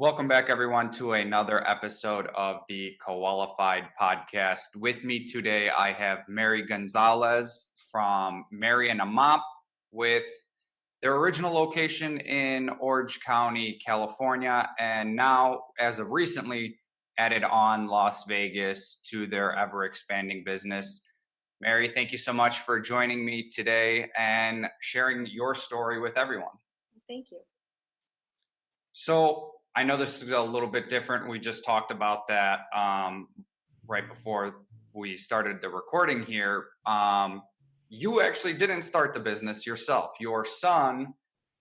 Welcome back, everyone, to another episode of the Qualified Podcast. With me today, I have Mary Gonzalez from Mary and A Mop with their original location in Orange County, California, and now, as of recently, added on Las Vegas to their ever-expanding business. Mary, thank you so much for joining me today and sharing your story with everyone. Thank you. So I know this is a little bit different. We just talked about that right before we started the recording here. You actually didn't start the business yourself. Your son,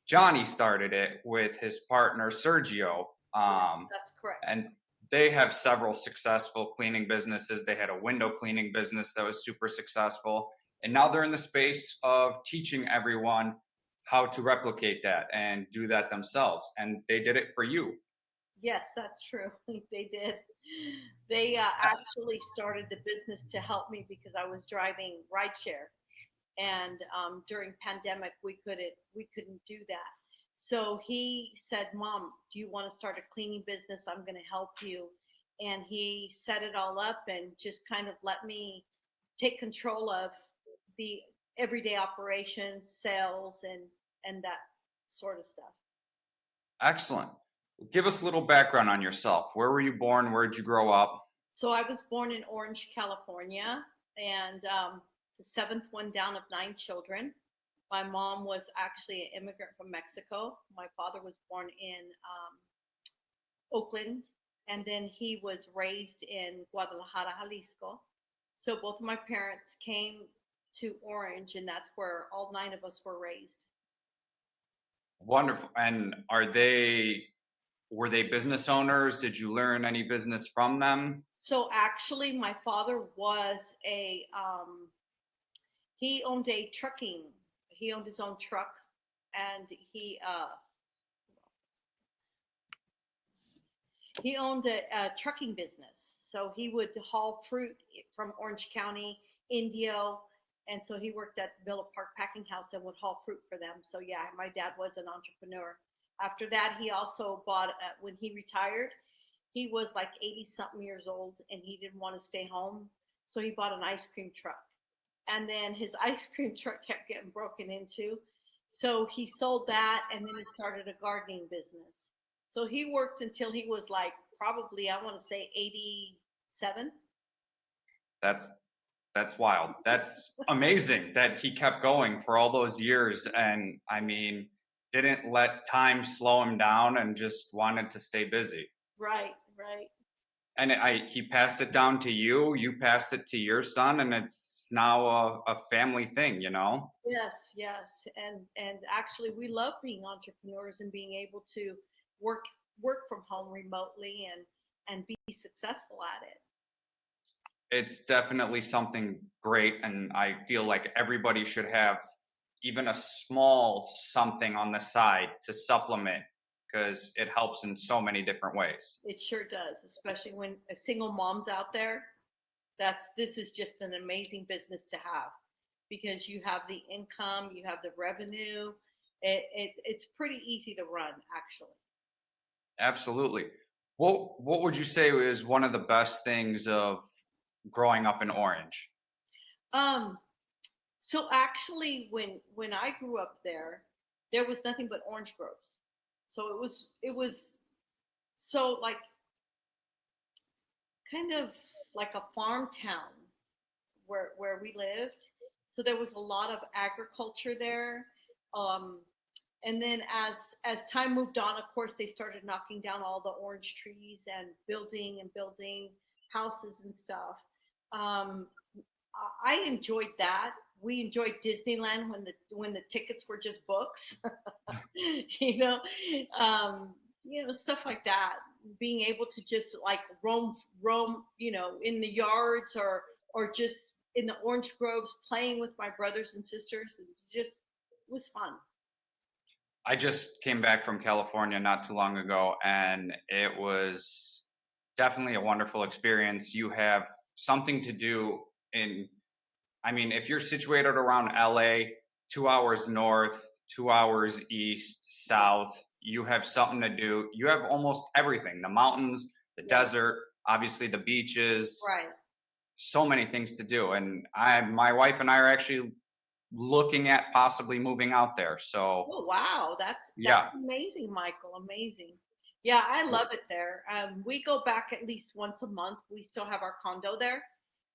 Johnny, started it with his partner, Sergio. That's correct. And they have several successful cleaning businesses. They had a window cleaning business that was super successful. And now they're in the space of teaching everyone how to replicate that and do that themselves. And they did it for you. Yes, that's true. They did. They actually started the business to help me because I was driving rideshare, and during pandemic we couldn't do that. So he said, "Mom, do you want to start a cleaning business? I'm going to help you." And he set it all up and just kind of let me take control of the everyday operations, sales, and that sort of stuff. Excellent. Give us a little background on yourself. Where were you born? Where did you grow up? So I was born in Orange, California, and the seventh one down of nine children. My mom was actually an immigrant from Mexico. My father was born in Oakland, and then he was raised in Guadalajara, Jalisco. So both of my parents came to Orange, and that's where all nine of us were raised. Wonderful. And were they business owners? Did you learn any business from them? So actually, my father was he owned a trucking. He owned his own truck, and he owned a trucking business. So he would haul fruit from Orange County, Indio, and so he worked at Villa Park Packing House and would haul fruit for them. So yeah, my dad was an entrepreneur. After that, he also bought when he retired. He was like 80 something years old, and he didn't want to stay home, so he bought an ice cream truck. And then his ice cream truck kept getting broken into, so he sold that, and then he started a gardening business. So he worked until he was like probably, I want to say, 87. That's that's wild. That's amazing that he kept going for all those years. And I mean, didn't let time slow him down and just wanted to stay busy. Right, right. And he passed it down to you. You passed it to your son, and it's now a family thing. Yes, yes. And actually we love being entrepreneurs and being able to work work from home remotely and be successful at it. It's definitely something great, and I feel like everybody should have even a small something on the side to supplement because it helps in so many different ways. It sure does, especially when a single mom's out there. This is just an amazing business to have because you have the income, you have the revenue. It's pretty easy to run, actually. Absolutely. What would you say is one of the best things of growing up in Orange? Um, so actually, when I grew up there was nothing but orange groves. So it was so like kind of like a farm town where we lived. So there was a lot of agriculture there. Um, and then as time moved on, of course, they started knocking down all the orange trees and building houses and stuff. Um, I enjoyed that. We enjoyed Disneyland when the tickets were just books, you know, stuff like that. Being able to just like roam, in the yards or just in the orange groves, playing with my brothers and sisters. It was fun. I just came back from California not too long ago, and it was definitely a wonderful experience. You have something to do I mean, if you're situated around LA, 2 hours north, 2 hours east, south, you have something to do. You have almost everything: the mountains, the Yeah. desert, obviously the beaches, Right. so many things to do. And my wife and I are actually looking at possibly moving out there. So Oh wow, that's yeah. amazing, Michael. Amazing. Yeah, I love it there. We go back at least once a month. We still have our condo there,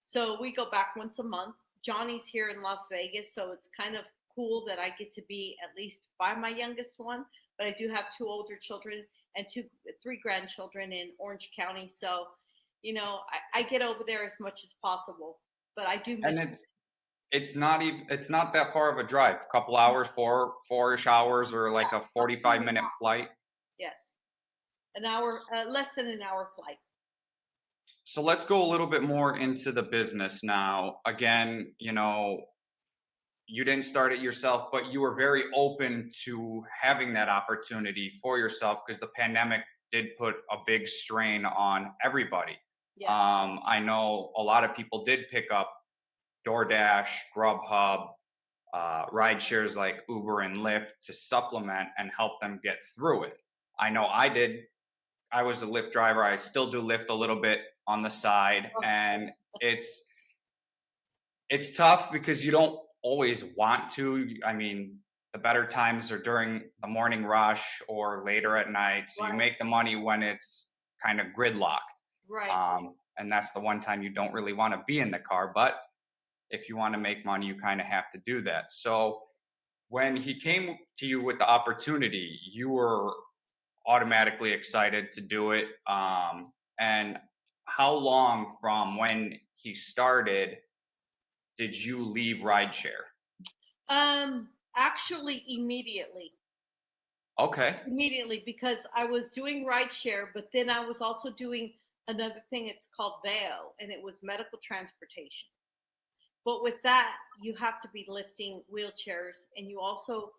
so we go back once a month. Johnny's here in Las Vegas, so it's kind of cool that I get to be at least by my youngest one. But I do have two older children and three grandchildren in Orange County, so I get over there as much as possible. But I do And miss. it's not that far of a drive. A couple hours, four-ish hours, or like a About 45-minute flight. yes, an hour, less than an hour flight. So let's go a little bit more into the business now. Again, you didn't start it yourself, but you were very open to having that opportunity for yourself because the pandemic did put a big strain on everybody. Yes. I know a lot of people did pick up DoorDash, Grubhub, ride shares like Uber and Lyft to supplement and help them get through it. I know I did. I was a Lyft driver. I still do Lyft a little bit on the side, and it's it's tough because you don't always want to. I mean, the better times are during the morning rush or later at night. So you Right. make the money when it's kind of gridlocked. Right. And that's the one time you don't really want to be in the car. But if you want to make money, you kind of have to do that. So when he came to you with the opportunity, you were automatically excited to do it. And how long from when he started did you leave rideshare? Actually, immediately, Okay. because I was doing rideshare, but then I was also doing another thing. It's called VEO, and it was medical transportation. But with that, you have to be lifting wheelchairs, and you also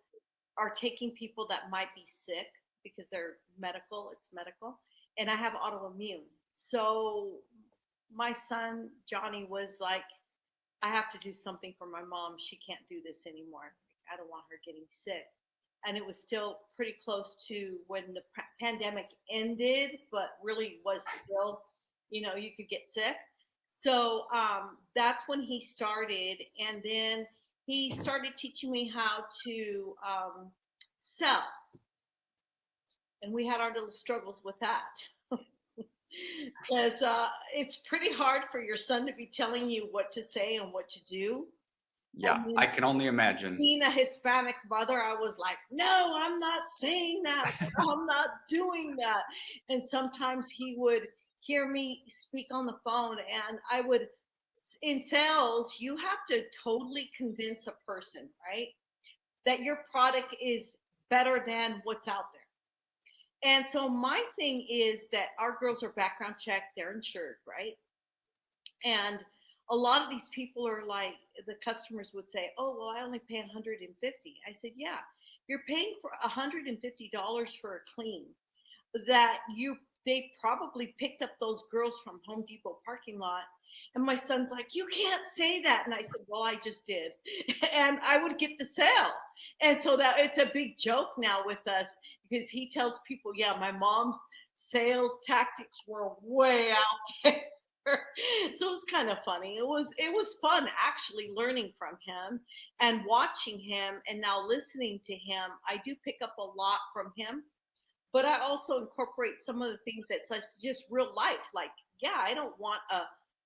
are taking people that might be sick because they're medical. It's medical, and I have autoimmune. So my son Johnny was like, I have to do something for my mom. She can't do this anymore. I don't want her getting sick. And it was still pretty close to when the pandemic ended, but really was still, you could get sick. So that's when he started. And then he started teaching me how to sell. And we had our little struggles with that. Because it's pretty hard for your son to be telling you what to say and what to do. Yeah, And I then can only imagine. being a Hispanic mother, I was like, no, I'm not saying that. I'm not doing that. And sometimes he would hear me speak on the phone, and I would, in sales, you have to totally convince a person, right, that your product is better than what's out there. And so my thing is that our girls are background checked, they're insured, right? And a lot of these people are like, the customers would say, oh, well, I only pay 150. I said, yeah, you're paying for $150 for a clean that they probably picked up those girls from Home Depot parking lot. And my son's like, you can't say that. And I said, well, I just did. And I would get the sale. And so that it's a big joke now with us because he tells people, yeah, my mom's sales tactics were way out there. So it was kind of funny. It was fun actually learning from him and watching him and now listening to him. I do pick up a lot from him, but I also incorporate some of the things that's like just real life. Like, yeah, I don't want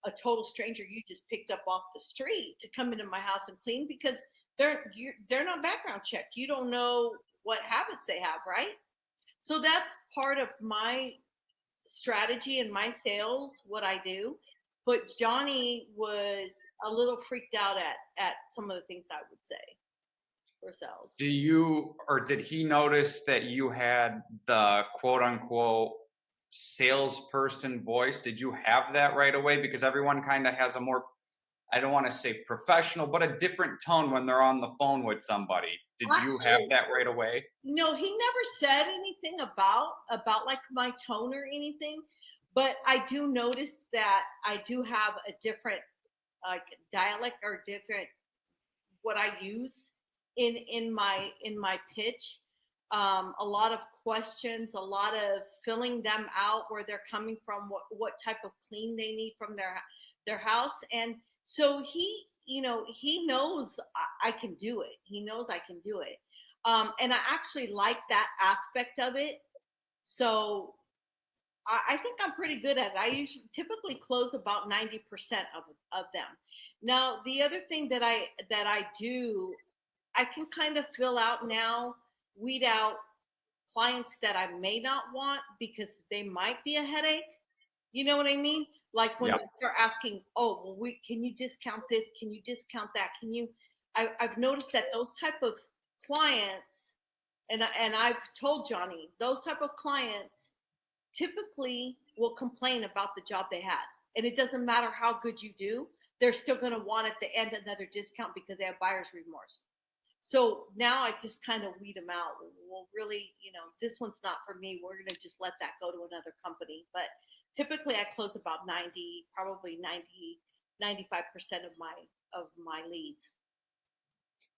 a total stranger you just picked up off the street to come into my house and clean because they're not background checked. You don't know what habits they have, right? So that's part of my strategy and my sales, what I do. But Johnny was a little freaked out at some of the things I would say for sales. Did he notice that you had the quote unquote salesperson voice? Did you have that right away? Because everyone kind of has a more, I don't want to say professional, but a different tone when they're on the phone with somebody. Did you have Actually, that right away? no, he never said anything about like my tone or anything. But I do notice that I do have a different like dialect or different what I use in my pitch. a lot of questions, a lot of filling them out where they're coming from, what type of clean they need from their house. And so he knows I can do it. He knows I can do it. And I actually like that aspect of it. So I think I'm pretty good at it. I usually typically close about 90% of them. Now, the other thing that I do, I can kind of fill out now, weed out clients that I may not want because they might be a headache. You know what I mean? Like when Yep. they start asking, "Oh, well, can you discount this? Can you discount that? Can you?" I've noticed that those type of clients, and I've told Johnny, those type of clients typically will complain about the job they had. And it doesn't matter how good you do, they're still going to want at the end another discount because they have buyer's remorse. So now I just kind of weed them out. Well, really, this one's not for me. We're going to just let that go to another company. But typically I close about 90, probably 95% of my leads.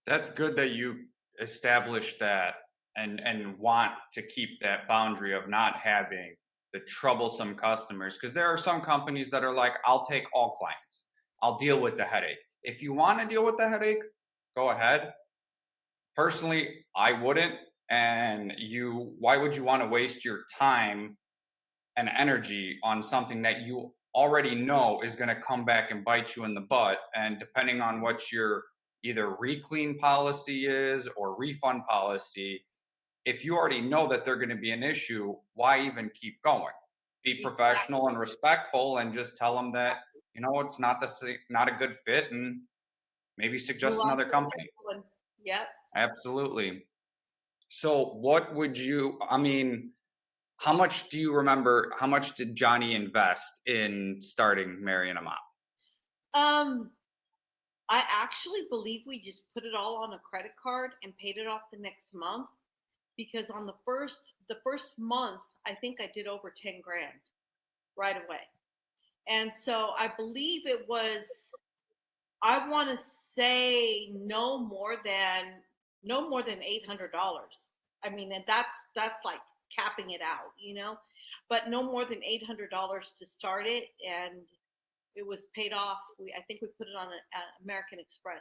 That's good that you established that and want to keep that boundary of not having the troublesome customers, because there are some companies that are like, I'll take all clients. I'll deal with the headache. If you want to deal with the headache, go ahead. Personally, I wouldn't. And why would you want to waste your time and energy on something that you already know is going to come back and bite you in the butt? And depending on what your either reclean policy is or refund policy, if you already know that they're going to be an issue, why even keep going? Be professional and respectful, and just tell them that it's not a good fit, and maybe Move suggest on another to the company. next one. Yep. Absolutely. So, what would you? I mean, how much do you remember? How much did Johnny invest in starting Mary and A Mop? Um, I actually believe we just put it all on a credit card and paid it off the next month because on the first month, I think I did over 10 grand right away. And so I believe it was, I want to say no more than $800. I mean, and that's like capping it out. But no more than $800 to start it, and it was paid off. I think we put it on an American Express.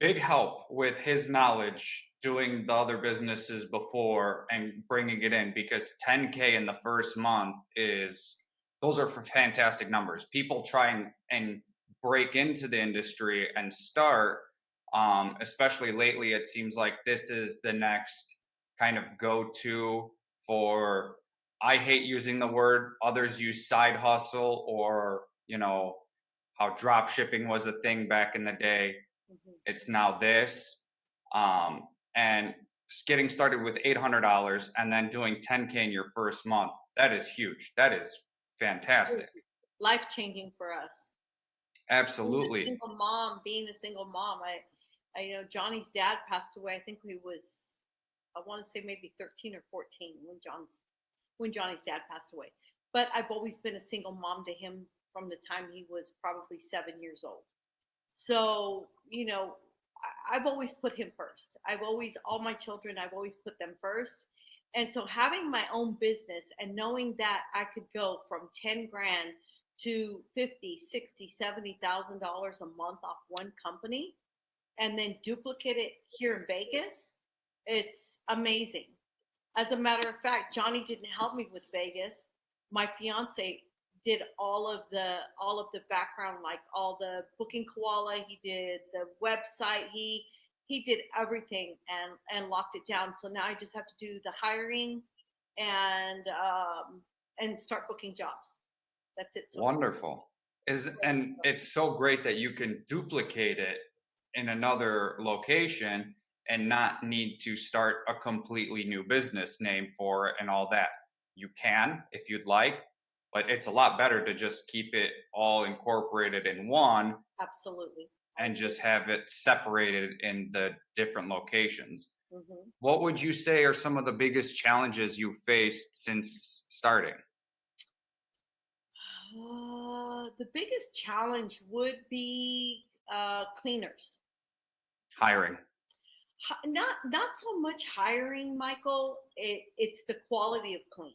Big help with his knowledge doing the other businesses before and bringing it in, because 10K in the first month those are for fantastic numbers. People try and break into the industry and start, especially lately. It seems like this is the next kind of go-to for, I hate using the word, others use side hustle, or how drop shipping was a thing back in the day. Mhm. It's now this, and getting started with $800 and then doing 10K in your first month. That is huge. That is fantastic. Life changing for us. Absolutely. Being a single mom, Johnny's dad passed away. I think he was, I want to say maybe 13 or 14 when Johnny's dad passed away. But I've always been a single mom to him from the time he was probably 7 years old. So, I've always put him first. All my children, I've always put them first. And so having my own business and knowing that I could go from 10 grand to 50, 60, $70,000 a month off one company and then duplicate it here in Vegas, it's amazing. As a matter of fact, Johnny didn't help me with Vegas. My fiance did all of the background, like all the booking koala. He did the website. He did everything and locked it down. So now I just have to do the hiring and start booking jobs. That's it. So Wonderful. And it's so great that you can duplicate it in another location and not need to start a completely new business name for it and all that. You can if you'd like, but it's a lot better to just keep it all incorporated in one absolutely. and just have it separated in the different locations. Hmm. What would you say are some of the biggest challenges you faced since starting? The biggest challenge would be cleaners. Hiring. Not so much hiring, Michael. It's the quality of clean.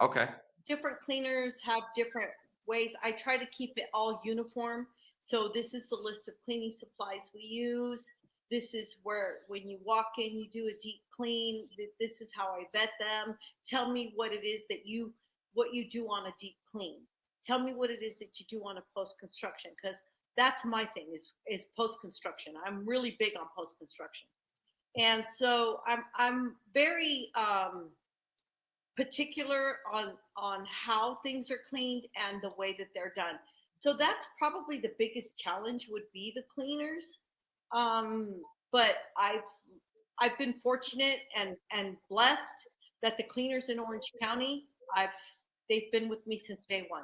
Okay. Different cleaners have different ways. I try to keep it all uniform. So this is the list of cleaning supplies we use. This is where when you walk in, you do a deep clean. This is how I vet them. Tell me what it is that what you do on a deep clean. Tell me what it is that you do on a post construction, because that's my thing is post construction. I'm really big on post construction, and so I'm very particular on how things are cleaned and the way that they're done. So that's probably the biggest challenge would be the cleaners. But I've been fortunate and blessed that the cleaners in Orange County, I've they've been with me since day one.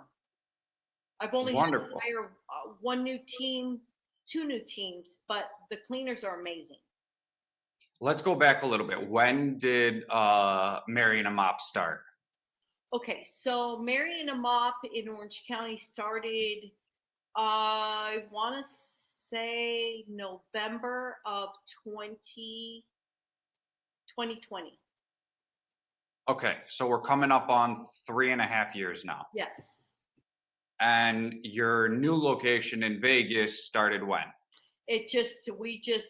I've only had to Wonderful. hire one new team, two new teams, but the cleaners are amazing. Let's go back a little bit. When did Mary and A Mop start? Okay, so Mary and A Mop in Orange County started, I want to say November of 2020. Okay, so we're coming up on 3.5 years now. Yes. And your new location in Vegas started when? We just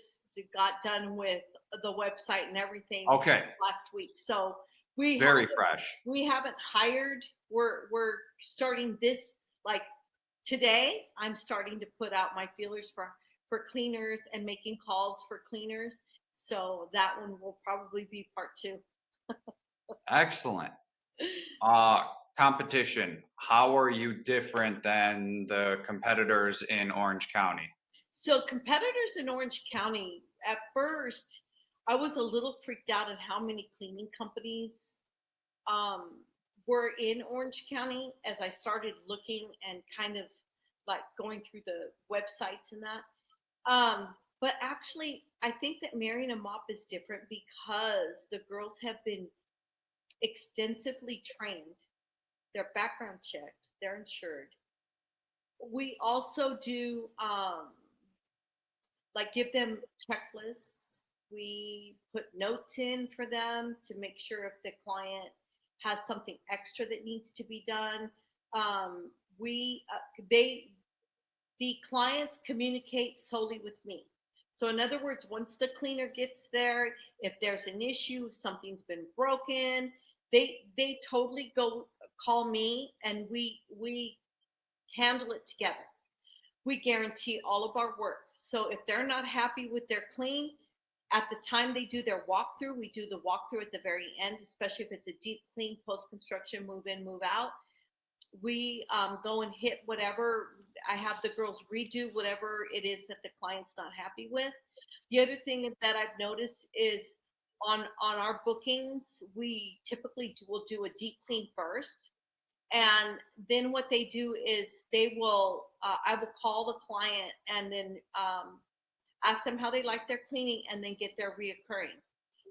got done with the website and everything Okay, last week. So we very haven't fresh. we haven't hired. We're starting this like today. I'm starting to put out my feelers for cleaners and making calls for cleaners. So that one will probably be part two. Excellent. Uh, Competition. How are you different than the competitors in Orange County? So competitors in Orange County, at first, I was a little freaked out at how many cleaning companies um, were in Orange County as I started looking and kind of like going through the websites and that. But actually, I think that Mary and A Mop is different because the girls have been extensively trained. They're background checked. They're insured. We also do like give them checklists. We put notes in for them to make sure if the client has something extra that needs to be done. We they The clients communicate solely with me. So in other words, once the cleaner gets there, if there's an issue, if something's been broken, they totally go call me and we handle it together. We guarantee all of our work. So if they're not happy with their clean, at the time they do their walkthrough, we do the walkthrough at the very end, especially if it's a deep clean post construction, move in, move out. We go and hit whatever. I have the girls redo whatever it is that the client's not happy with. The other thing that I've noticed is on our bookings, we typically will do a deep clean first, and then what they do is they will I will call the client and then ask them how they like their cleaning and then get their reoccurring.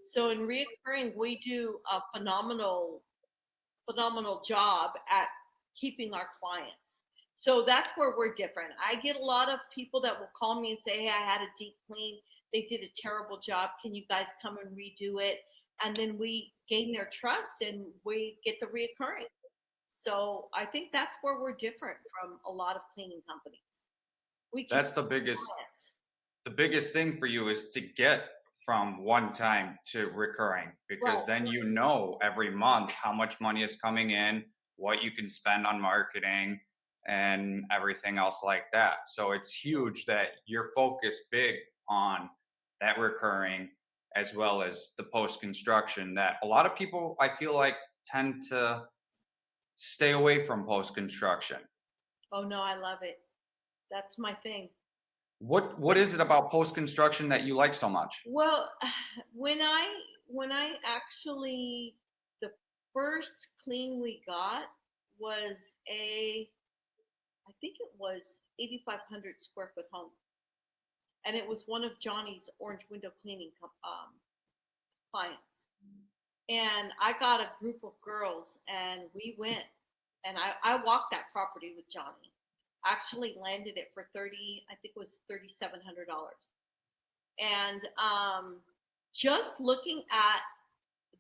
So in reoccurring, we do a phenomenal job at keeping our clients. So that's where we're different. I get a lot of people that will call me and say, "Hey, I had a deep clean. They did a terrible job. Can you guys come and redo it?" And then we gain their trust and we get the reoccurring. So I think that's where we're different from a lot of cleaning companies. We keep That's clients. the biggest thing for you is to get from one time to recurring, Right. because then you know every month how much money is coming in, what you can spend on marketing and everything else like that. So it's huge that you're focused big on that recurring as well as the post construction that a lot of people I feel like tend to stay away from post construction. Oh no, I love it. That's my thing. What is it about post construction that you like so much? Well, when I actually the first clean we got was a I think it was 8,500 square foot home, and it was one of Johnny's orange window cleaning clients. And I got a group of girls, and we went, and I walked that property with Johnny. Actually landed it for 30, I think it was $3,700. And just looking at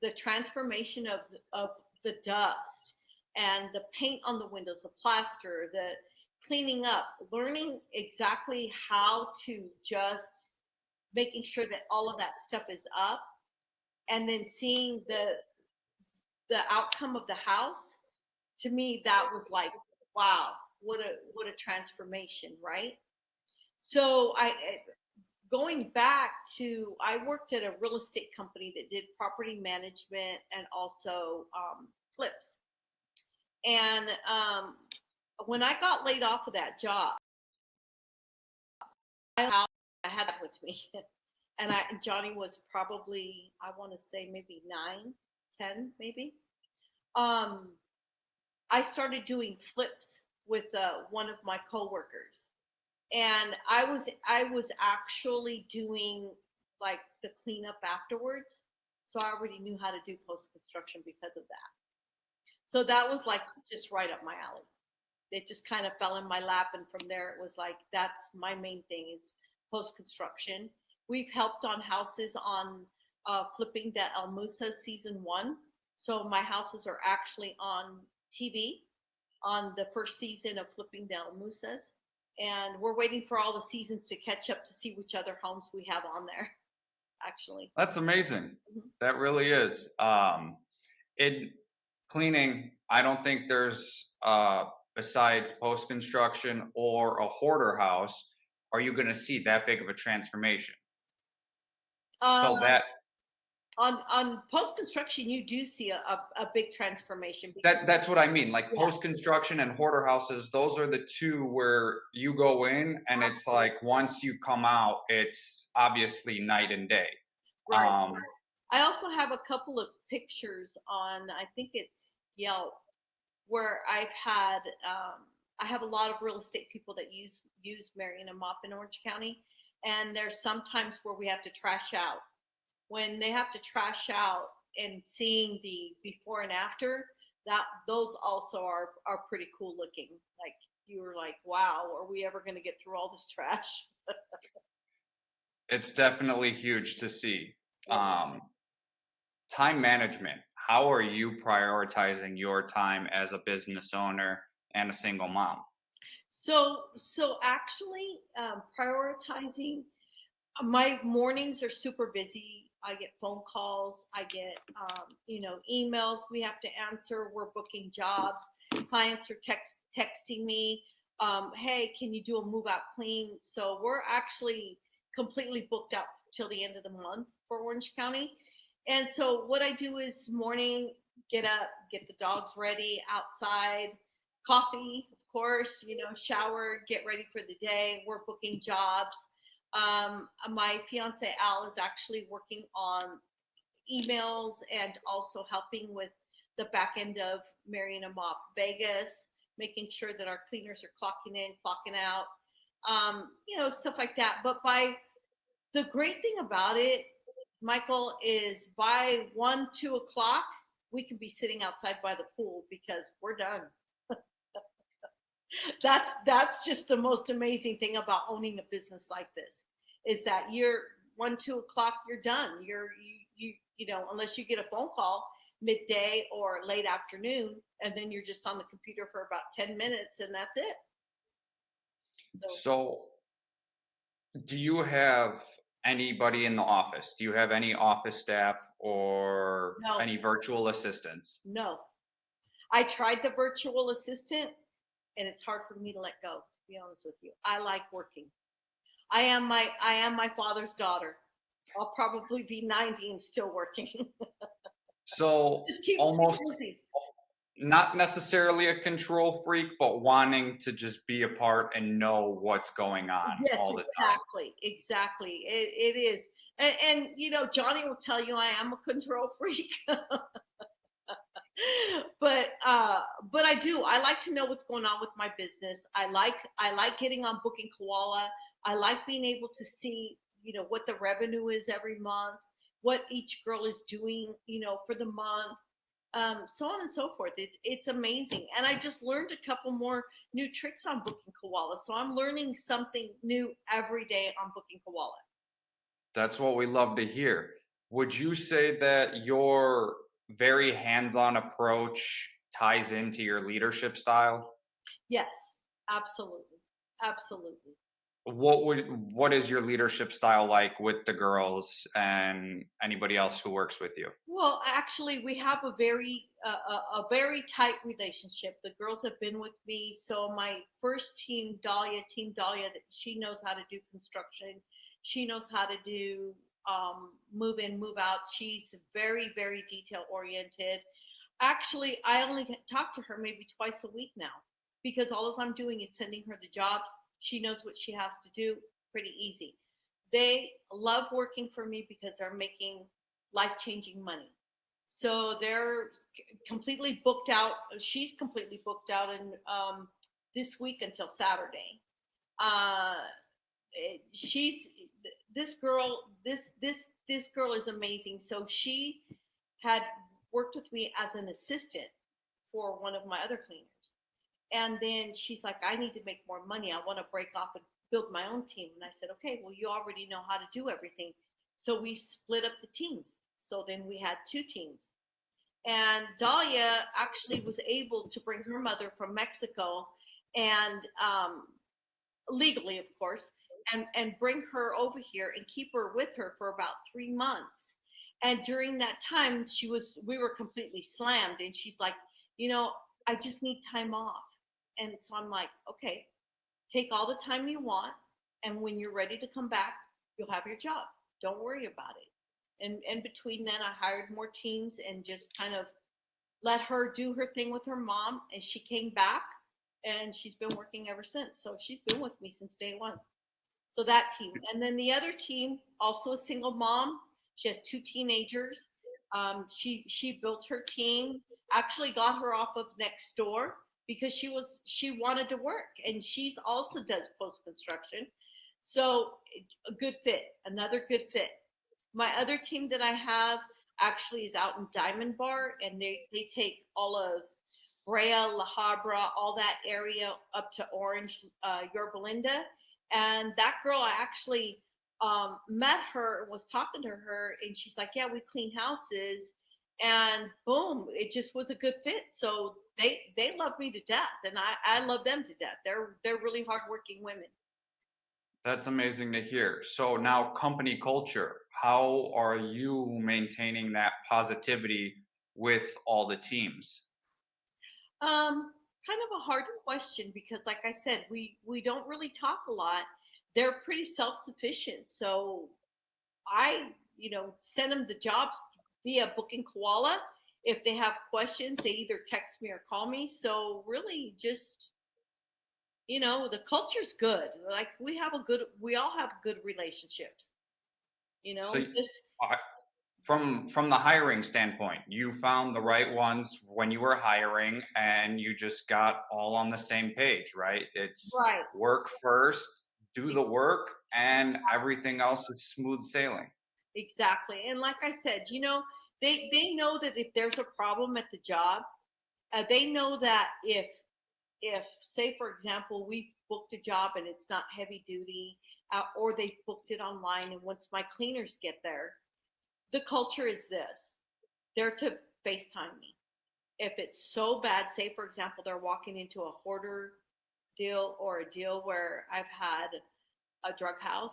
the transformation of the dust and the paint on the windows, the plaster, the cleaning up, learning exactly how to just making sure that all of that stuff is up, and then seeing the outcome of the house, to me that was like, wow, what a transformation, right? So I going back to, I worked at a real estate company that did property management and also flips. And when I got laid off of that job, I had that with me. And Johnny was probably, I want to say maybe 9, 10, maybe. Um, I started doing flips with one of my coworkers, and I was actually doing like the cleanup afterwards. So I already knew how to do post construction because of that. So that was like just right up my alley. It just kind of fell in my lap, and from there it was like, that's my main thing is post construction. We've helped on houses on flipping the El Musa season 1. So my houses are actually on TV on the first season of flipping the El Musas, and we're waiting for all the seasons to catch up to see which other homes we have on there. Actually, That's amazing. Mhm. That really is. In cleaning, I don't think there's besides post construction or a hoarder house, are you going to see that big of a transformation? Uh, So that on post construction, you do see a big transformation. that's what I mean. Like Yeah, post construction and hoarder houses, those are the two where you go in and it's like once you come out, it's obviously night and day. right. Um, I also have a couple of pictures on, I think it's Yelp, where I have a lot of real estate people that use Mary and A Mop in Orange County, and there's sometimes where we have to trash out. When they have to trash out and seeing the before and after, that those also are pretty cool looking. Like, you were like, wow, are we ever going to get through all this trash? it's definitely huge to see. Yeah. Time management. How are you prioritizing your time as a business owner and a single mom? So actually, prioritizing, my mornings are super busy. I get phone calls. I get, emails we have to answer. We're booking jobs. Clients are texting me, hey, can you do a move out clean? So we're actually completely booked out till the end of the month for Orange County. And so what I do is morning, get up, get the dogs ready outside, coffee, of course, shower, get ready for the day. We're booking jobs. My fiance Al is actually working on emails and also helping with the back end of Mary and A Mop Vegas, making sure that our cleaners are clocking in, clocking out, stuff like that. But the great thing about it, Michael, is by 1, 2 o'clock, we can be sitting outside by the pool because we're done. That's just the most amazing thing about owning a business like this, is that you're 1, 2 o'clock, you're done. Unless you get a phone call midday or late afternoon, and then you're just on the computer for about 10 minutes, and that's it. So So, do you have anybody in the office? Do you have any office staff or no, any virtual assistants? no. I tried the virtual assistant, and it's hard for me to let go. To be honest with you, I like working. I am my father's daughter. I'll probably be 90 and still working. So, Just keeps me almost busy. not necessarily a control freak, but wanting to just be a part and know what's going on Yes, all the time. exactly. It is, and Johnny will tell you I am a control freak. But I do. I like to know what's going on with my business. I like getting on Booking Koala. I like being able to see what the revenue is every month, what each girl is doing for the month, so on and so forth. It's amazing, and I just learned a couple more new tricks on Booking Koala. So I'm learning something new every day on Booking Koala. That's what we love to hear. Would you say that your very hands-on approach ties into your leadership style? Yes, absolutely. Absolutely. What is your leadership style like with the girls and anybody else who works with you? Well, actually, we have a very tight relationship. The girls have been with me. So my first team, Team Dahlia, she knows how to do construction. She knows how to do move in, move out. She's very, very detail oriented. Actually, I only talk to her maybe twice a week now because all I'm doing is sending her the jobs. She knows what she has to do. Pretty easy. They love working for me because they're making life changing money. So they're completely booked out. She's completely booked out in this week until Saturday. Uh, she's this girl. This girl is amazing. So she had worked with me as an assistant for one of my other cleaners. And then she's like, I need to make more money. I want to break off and build my own team. And I said, okay, well, you already know how to do everything. So we split up the teams. So then we had two teams. And Dahlia actually was able to bring her mother from Mexico and legally, of course, and bring her over here and keep her with her for about 3 months. And during that time, we were completely slammed. And she's like, you know, I just need time off. And so I'm like, okay, take all the time you want. And when you're ready to come back, you'll have your job. Don't worry about it. And between then, I hired more teams and just kind of let her do her thing with her mom. And she came back and she's been working ever since. So she's been with me since day one. So that team. And then the other team, also a single mom. She has two teenagers. She built her team, actually got her off of next door because she wanted to work, and she also does post construction. So a good fit, another good fit. My other team that I have actually is out in Diamond Bar, and they take all of Brea, La Habra, all that area up to Orange, Yorba Linda. And that girl, I actually met her, was talking to her, and she's like, "Yeah, we clean houses." And boom, it just was a good fit. So they love me to death, and I love them to death. They're really hardworking women. That's amazing to hear. So now company culture, how are you maintaining that positivity with all the teams? Kind of a hard question because, like I said, we don't really talk a lot. They're pretty self sufficient, so I, send them the jobs via Booking Koala. If they have questions, they either text me or call me. So really, just the culture's good. Like we all have good relationships. So Just I- from the hiring standpoint, you found the right ones when you were hiring and you just got all on the same page, right? It's right. work first, do the work, and everything else is smooth sailing. Exactly. And like I said, they know that if there's a problem at the job, they know that if say for example we booked a job and it's not heavy duty, or they booked it online, and once my cleaners get there, the culture is this: they're to FaceTime me. If it's so bad, say for example they're walking into a hoarder deal or a deal where I've had a drug house,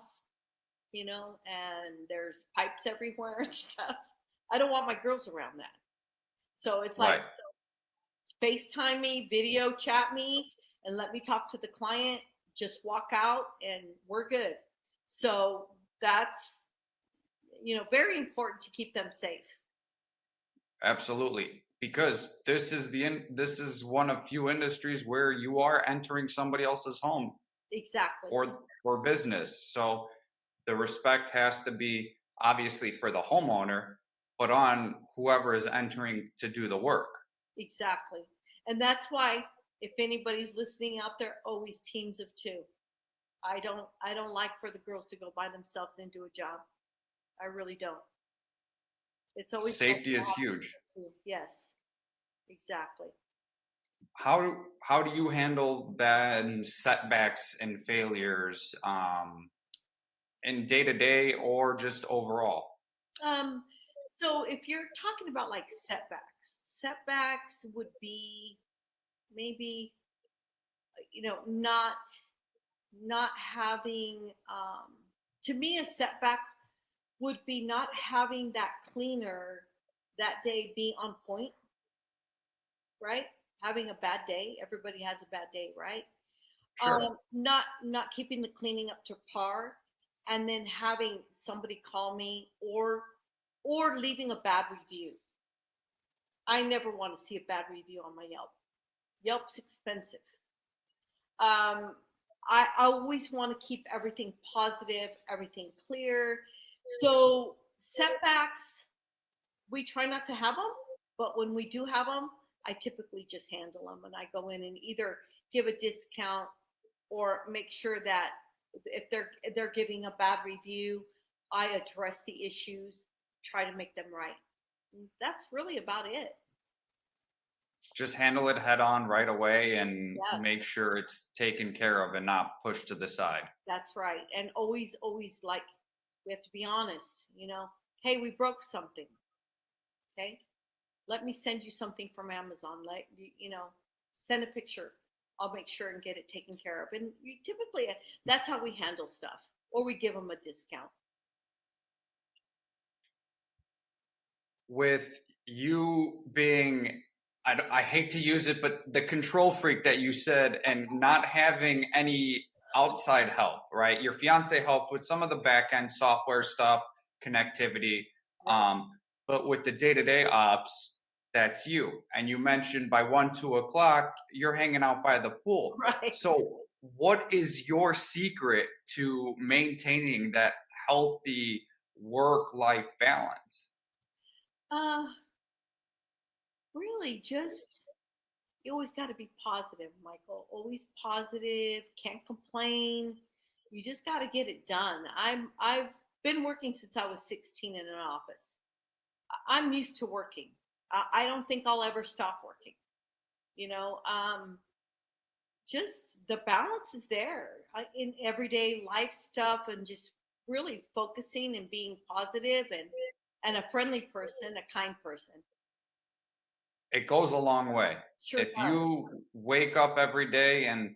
and there's pipes everywhere and stuff. I don't want my girls around that. So it's like Right. FaceTime me, video chat me, and let me talk to the client. Just walk out and we're good. So that's, very important to keep them safe. Absolutely. Because this is one of few industries where you are entering somebody else's home Exactly. for business. So the respect has to be obviously for the homeowner, but on whoever is entering to do the work. Exactly. And that's why if anybody's listening out there, always teams of two. I don't like for the girls to go by themselves and do a job. I really don't. It's always better Safety is to have huge. two. Yes, exactly. How do you handle then setbacks and failures in day to day or just overall? Um, so if you're talking about like setbacks would be maybe not having. To me, a setback would be not having that cleaner that day be on point, right? Having a bad day. Everybody has a bad day, right? Sure. Not keeping the cleaning up to par, and then having somebody call me or leaving a bad review. I never want to see a bad review on my Yelp. Yelp's expensive. I always want to keep everything positive, everything clear. So setbacks, we try not to have them, but when we do have them, I typically just handle them and I go in and either give a discount or make sure that if they're giving a bad review, I address the issues, try to make them right. That's really about it. Just handle it head on right away and Yes, make sure it's taken care of and not pushed to the side. that's right. And always like we have to be honest, Hey, we broke something. Okay. Let me send you something from Amazon. Send a picture. I'll make sure and get it taken care of. And typically that's how we handle stuff, or we give them a discount. With you being, I hate to use it, but the control freak that you said, and not having any outside help, right? Your fiance helped with some of the back end software stuff, connectivity. Right. Um, but with the day to day ops, that's you. And you mentioned by 1, 2 o'clock, you're hanging out by the pool. Right. So, what is your secret to maintaining that healthy work life balance? Uh, Really, just you always got to be positive, Michael. Always positive. Can't complain. You just got to get it done. I've been working since I was 16 in an office. I'm used to working. I don't think I'll ever stop working. You know, just the balance is there in everyday life stuff, and just really focusing and being positive and a friendly person, a kind person. It goes a long way. Sure If does. you wake up every day and,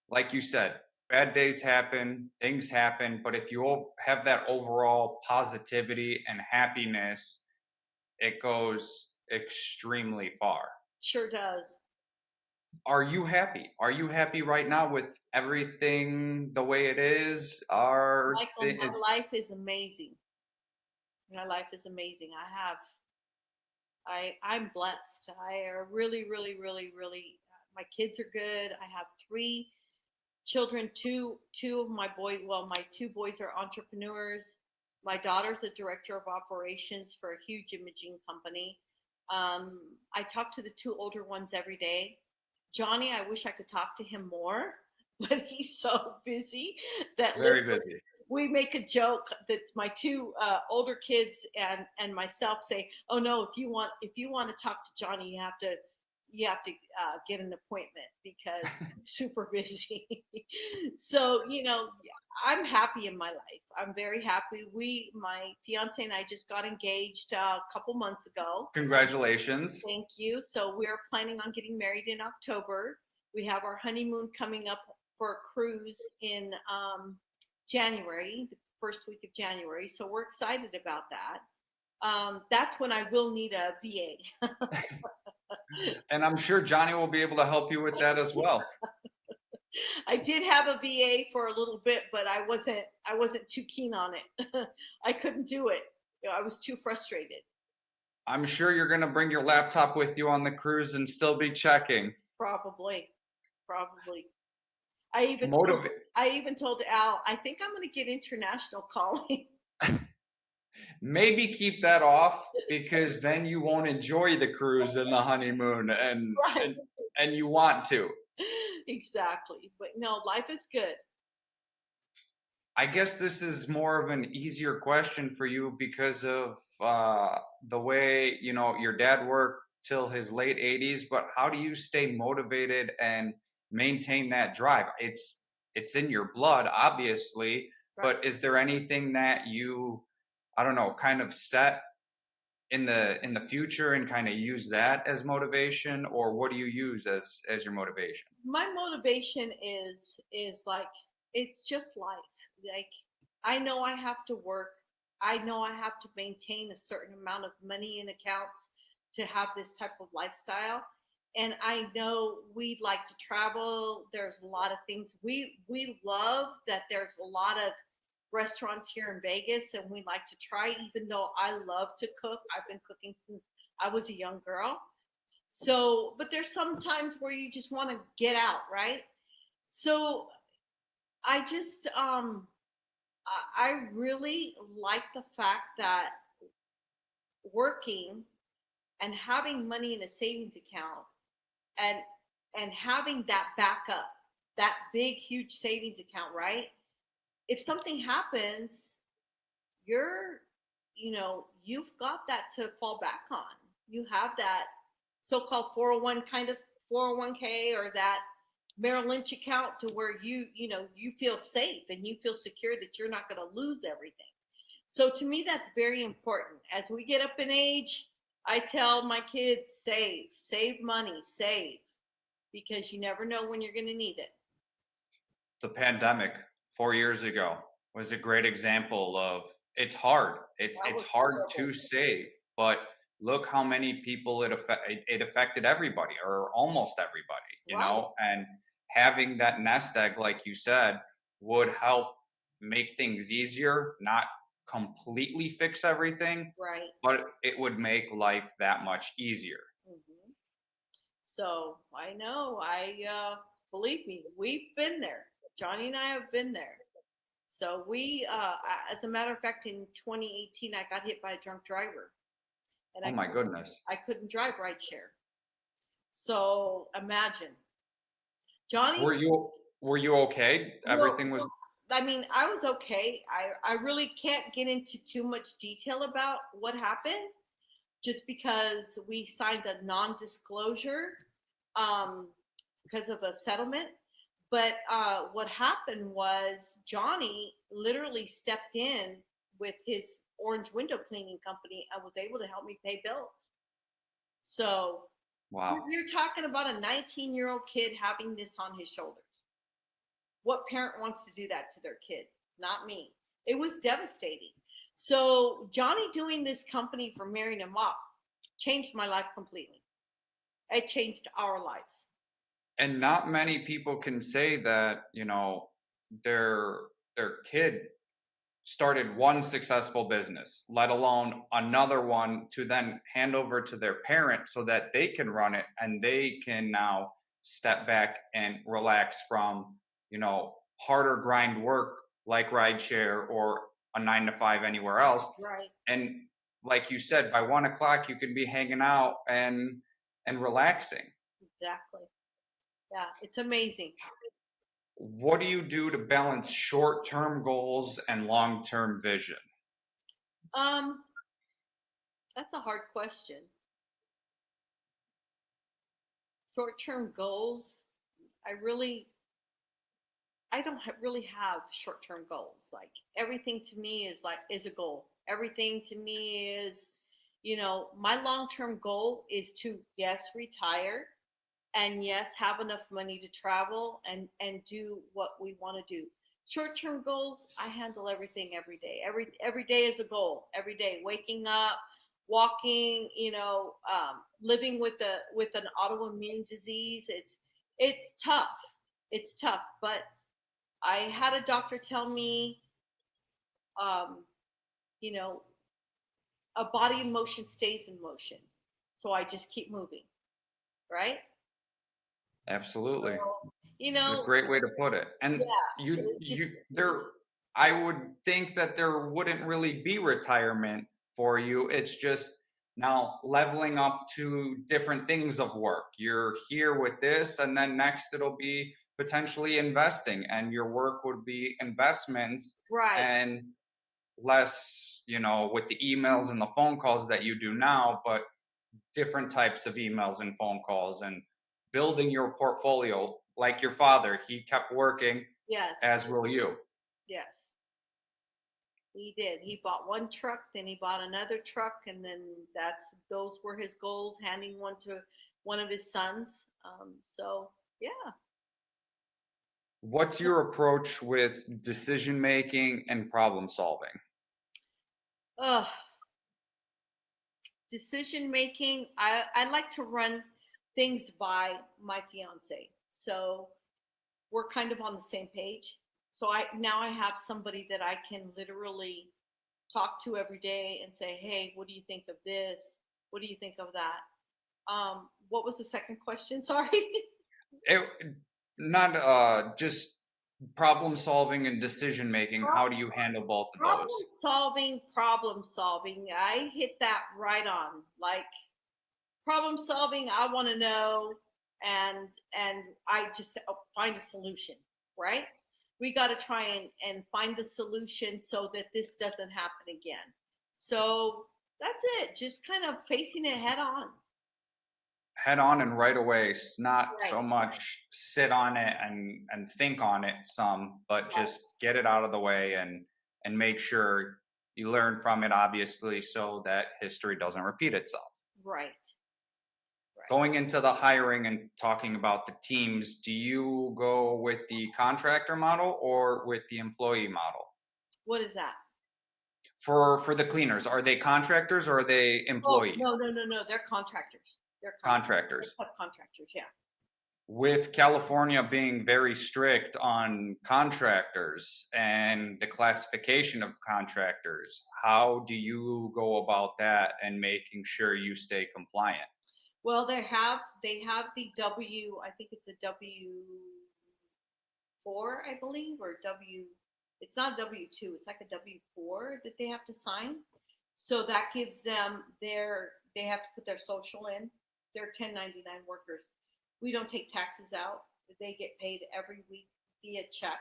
like you said, bad days happen, things happen, but if you have that overall positivity and happiness, it goes extremely far. Sure does. Are you happy? Are you happy right now with everything the way it is? Are Michael, my life is amazing. My life is amazing. I'm blessed. I are really, really, really, really. My kids are good. I have three children. Two of my my two boys are entrepreneurs. My daughter's the director of operations for a huge imaging company. I talk to the two older ones every day. Johnny, I wish I could talk to him more, but he's so busy that very busy? we make a joke that my two older kids and myself say, "Oh no, if you want to talk to Johnny, you have to get an appointment because he's super busy." So I'm happy in my life. I'm very happy. My fiance and I just got engaged a couple months ago. Congratulations. Thank you. So we're planning on getting married in October. We have our honeymoon coming up for a cruise in January, the first week of January. So we're excited about that. That's when I will need a VA. And I'm sure Johnny will be able to help you with that as well. I did have a VA for a little bit, but I wasn't too keen on it. I couldn't do it. I was too frustrated. I'm sure you're going to bring your laptop with you on the cruise and still be checking. Probably, probably. I even told Motivate. I even told Al, I think I'm going to get international calling. Maybe keep that off because then you won't enjoy the cruise and the honeymoon Right. and you want to. Exactly. But no, life is good. I guess this is more of an easier question for you because of the way, your dad worked till his late 80s, but how do you stay motivated and maintain that drive? It's in your blood, obviously, Right. But is there anything that you, I don't know, kind of set in the future and kind of use that as motivation, or what do you use as your motivation? My motivation is like it's just life. Like I know I have to work. I know I have to maintain a certain amount of money in accounts to have this type of lifestyle. And I know we'd like to travel. There's a lot of things we love that there's a lot of restaurants here in Vegas and we like to try even though I love to cook. I've been cooking since I was a young girl. So, but there's some times where you just want to get out, right? So I just I really like the fact that working and having money in a savings account and having that backup, that big huge savings account, right? If something happens, you're you've got that to fall back on. You have that so-called 401 kind of 401k or that Merrill Lynch account to where you feel safe and you feel secure that you're not going to lose everything. So to me that's very important. As we get up in age, I tell my kids save money, save, because you never know when you're going to need it. The pandemic 4 years ago was a great example of it's hard. That It's was hard horrible. to save, but look how many people it affected everybody or almost everybody, Right, and having that nest egg, like you said, would help make things easier, not completely fix everything, right. but it would make life that much easier. Hmm. So I know, believe me, we've been there. Johnny and I have been there. So as a matter of fact, in 2018, I got hit by a drunk driver, and Oh my goodness. I couldn't drive rideshare. So imagine, Johnny's. Were you okay? Well, Everything was I mean, I was okay. I really can't get into too much detail about what happened, just because we signed a non-disclosure um, because of a settlement. But what happened was Johnny literally stepped in with his orange window cleaning company and was able to help me pay bills. So wow. you're talking about a 19-year-old kid having this on his shoulders. What parent wants to do that to their kid? Not me. It was devastating. So Johnny doing this company for Mary and A Mop changed my life completely. It changed our lives. And not many people can say that, their their kid started one successful business, let alone another one to then hand over to their parent so that they can run it and they can now step back and relax from, harder grind work like rideshare or a 9 to 5 anywhere else. Right. And like you said, by 1 o'clock you could be hanging out and relaxing. Exactly. Yeah, it's amazing. What do you do to balance short-term goals and long-term vision? Um, that's a hard question. Short-term goals. I really, I don't really have short-term goals. Like everything to me is a goal. Everything to me is, my long-term goal is to yes retire and yes have enough money to travel and do what we want to do. Short-term goals, I handle everything every day. Every day is a goal. Every day, waking up, walking, living with an autoimmune disease. It's tough. It's tough, but I had a doctor tell me, um, you know, a body in motion stays in motion. So I just keep moving, right? Absolutely. So, It's a great way to put it. And yeah, you it you just there I would think that there wouldn't really be retirement for you. It's just now leveling up to different things of work. You're here with this, and then next it'll be potentially investing, and your work would be investments right. and less, with the emails and the phone calls that you do now, but different types of emails and phone calls and building your portfolio like your father. He kept working, Yes. as will you. Yes. He did. He bought one truck, then he bought another truck, and then those were his goals. Handing one to one of his sons. So yeah. What's your approach with decision making and problem solving? Ugh. Decision making. I like to run things by my fiance. So we're kind of on the same page. So I have somebody that I can literally talk to every day and say, "Hey, what do you think of this? What do you think of that?" What was the second question? Sorry. It, not just problem solving and decision making. How do you handle both of those? Problem solving. I hit that right on. Like problem solving, I want to know, and I just find a solution, right? We got to try and find the solution so that this doesn't happen again. So that's it. Just kind of facing it head on. Head on and right away. Not Right. so much sit on it and think on it some, but Right. just get it out of the way and make sure you learn from it, obviously, so that history doesn't repeat itself. Right. Right. Going into the hiring and talking about the teams, do you go with the contractor model or with the employee model? What is that? For the cleaners, are they contractors or are they Oh, no, employees? no, no, no. They're contractors. They're Contractors. subcontractors. Yeah. With California being very strict on contractors and the classification of contractors, how do you go about that and making sure you stay compliant? Well, they have the W. I think it's a W4, I believe, or W. It's not W2. It's like a W4 that they have to sign. So that gives them they have to put their social in. They're 1099 workers. We don't take taxes out. They get paid every week via check.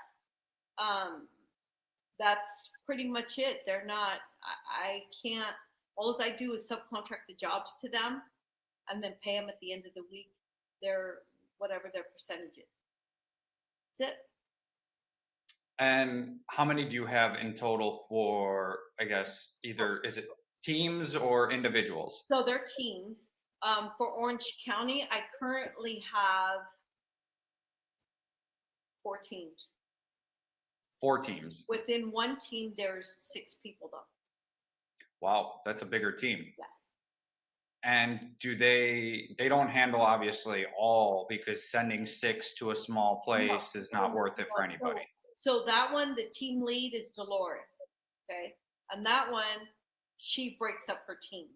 Um, that's pretty much it. They're not. I can't. All I do is subcontract the jobs to them, and then pay them at the end of the week. Their whatever their percentage is. That's it. And how many do you have in total for, I guess, either is it teams or individuals? So they're teams. For Orange County, I currently have 4 teams. 4 teams. Within one team, there's 6 people though. Wow, that's a bigger team. Yeah. And do they don't handle obviously all, because sending 6 to a small place is not worth it for anybody. So that one, the team lead is Dolores. Okay. And that one, she breaks up her teams.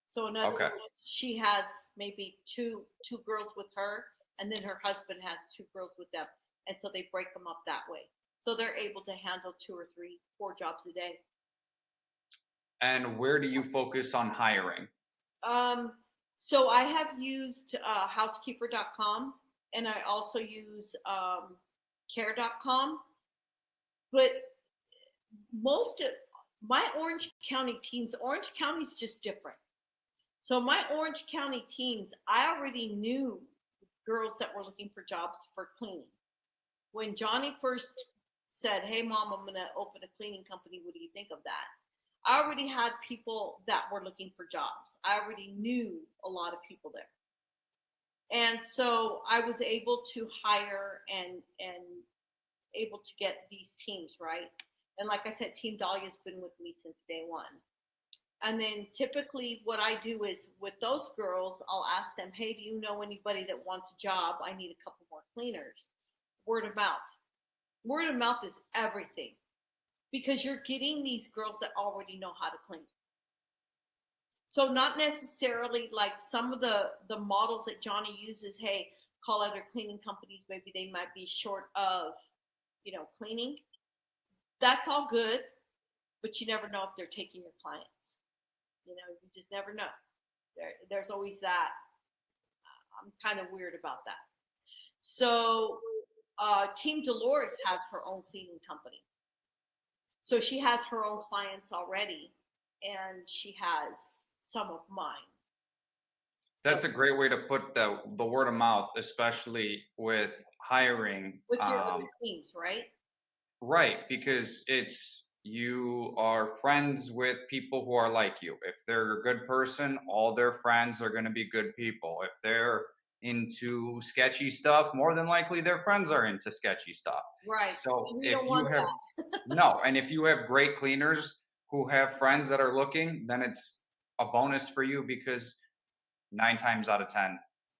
So in other Okay. words, she has maybe two girls with her, and then her husband has 2 girls with them. And so they break them up that way. So they're able to handle 2 or 3, 4 jobs a day. And where do you focus on hiring? So I have used housekeeper.com, and I also use care.com. But most of my Orange County teams, Orange County's just different. So my Orange County teams, I already knew girls that were looking for jobs for cleaning. When Johnny first said, "Hey mom, I'm going to open a cleaning company. What do you think of that?" I already had people that were looking for jobs. I already knew a lot of people there. And so I was able to hire and able to get these teams, right? And like I said, Team Dahlia's been with me since day one. And then typically what I do is with those girls, I'll ask them, "Hey, do you know anybody that wants a job? I need a couple more cleaners." Word of mouth. Word of mouth is everything, because you're getting these girls that already know how to clean. So not necessarily like some of the models that Johnny uses. Hey, call other cleaning companies. Maybe they might be short of, cleaning. That's all good, but you never know if they're taking your clients. You just never know. There's always that. I'm kind of weird about that. So Team Dolores has her own cleaning company. So she has her own clients already, and she has some of mine. That's a great way to put the word of mouth, especially with hiring. With your other teams, right? Right, because it's you are friends with people who are like you. If they're a good person, all their friends are going to be good people. If they're into sketchy stuff, more than likely their friends are into sketchy stuff. Right. So And we don't if want you have no, and if you have great cleaners who have friends that are looking, then it's a bonus for you because 9 times out of 10,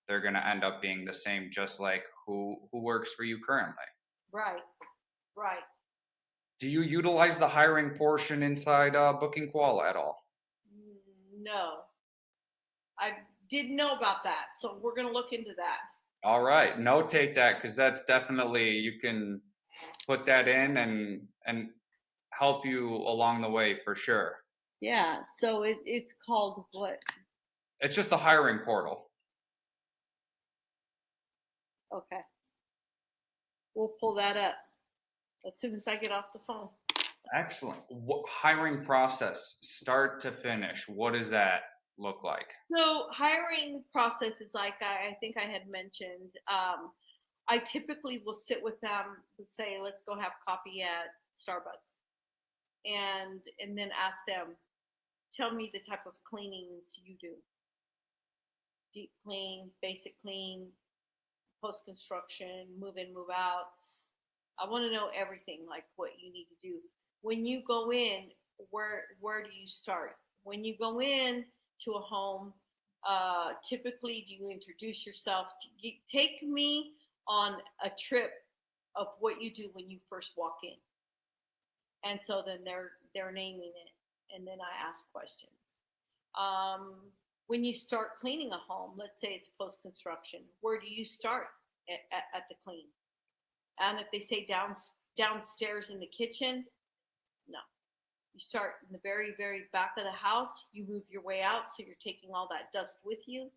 they're going to end up being the same, just like who works for you currently. right, right. Do you utilize the hiring portion inside Booking Koala at all? No, I didn't know about that. So we're going to look into that. All right, notate that because that's definitely you can put that in and help you along the way for sure. Yeah. So it's called what? It's just the hiring portal. Okay. We'll pull that up as soon as I get off the phone. Excellent. What hiring process, start to finish? What does that look like? So hiring process is like I think I had mentioned. I typically will sit with them and say, "Let's go have coffee at Starbucks," and then ask them, "Tell me the type of cleanings you do: deep clean, basic clean, post construction, move in, move outs. I want to know everything, like what you need to do when you go in. Where do you start when you go in to a home? Typically, do you introduce yourself? Take me on a trip of what you do when you first walk in, and so then they're naming it, and then I ask questions. Um, when you start cleaning a home, let's say it's post construction, where do you start at the clean? And if they say downstairs in the kitchen, no. You start in the very, very back of the house. You move your way out, so you're taking all that dust with you,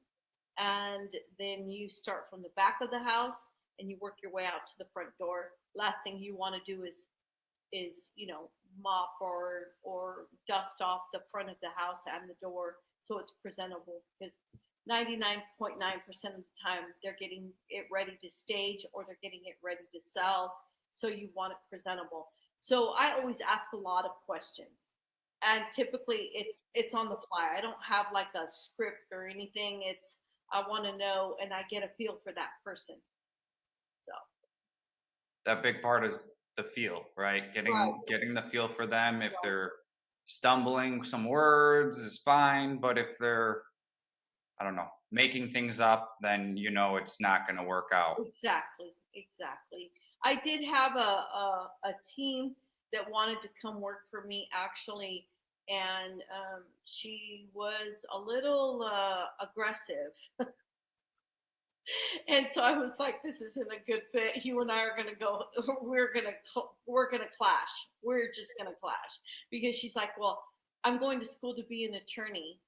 and then you start from the back of the house and you work your way out to the front door. Last thing you want to do is mop or dust off the front of the house and the door so it's presentable, because 99.9% of the time they're getting it ready to stage or they're getting it ready to sell, so you want it presentable. So I always ask a lot of questions, and typically it's on the fly. I don't have like a script or anything. It's I want to know, and I get a feel for that person. So That big part is the feel, right? right, Getting the feel for them. If right. they're stumbling some words is fine, but if they're, I don't know, making things up, then you know it's not going to work out. Exactly, exactly. I did have a team that wanted to come work for me actually, and she was a little aggressive, and so I was like, "This isn't a good fit. You and I are gonna go. We're gonna clash. We're just gonna clash," because she's like, "Well, I'm going to school to be an attorney,"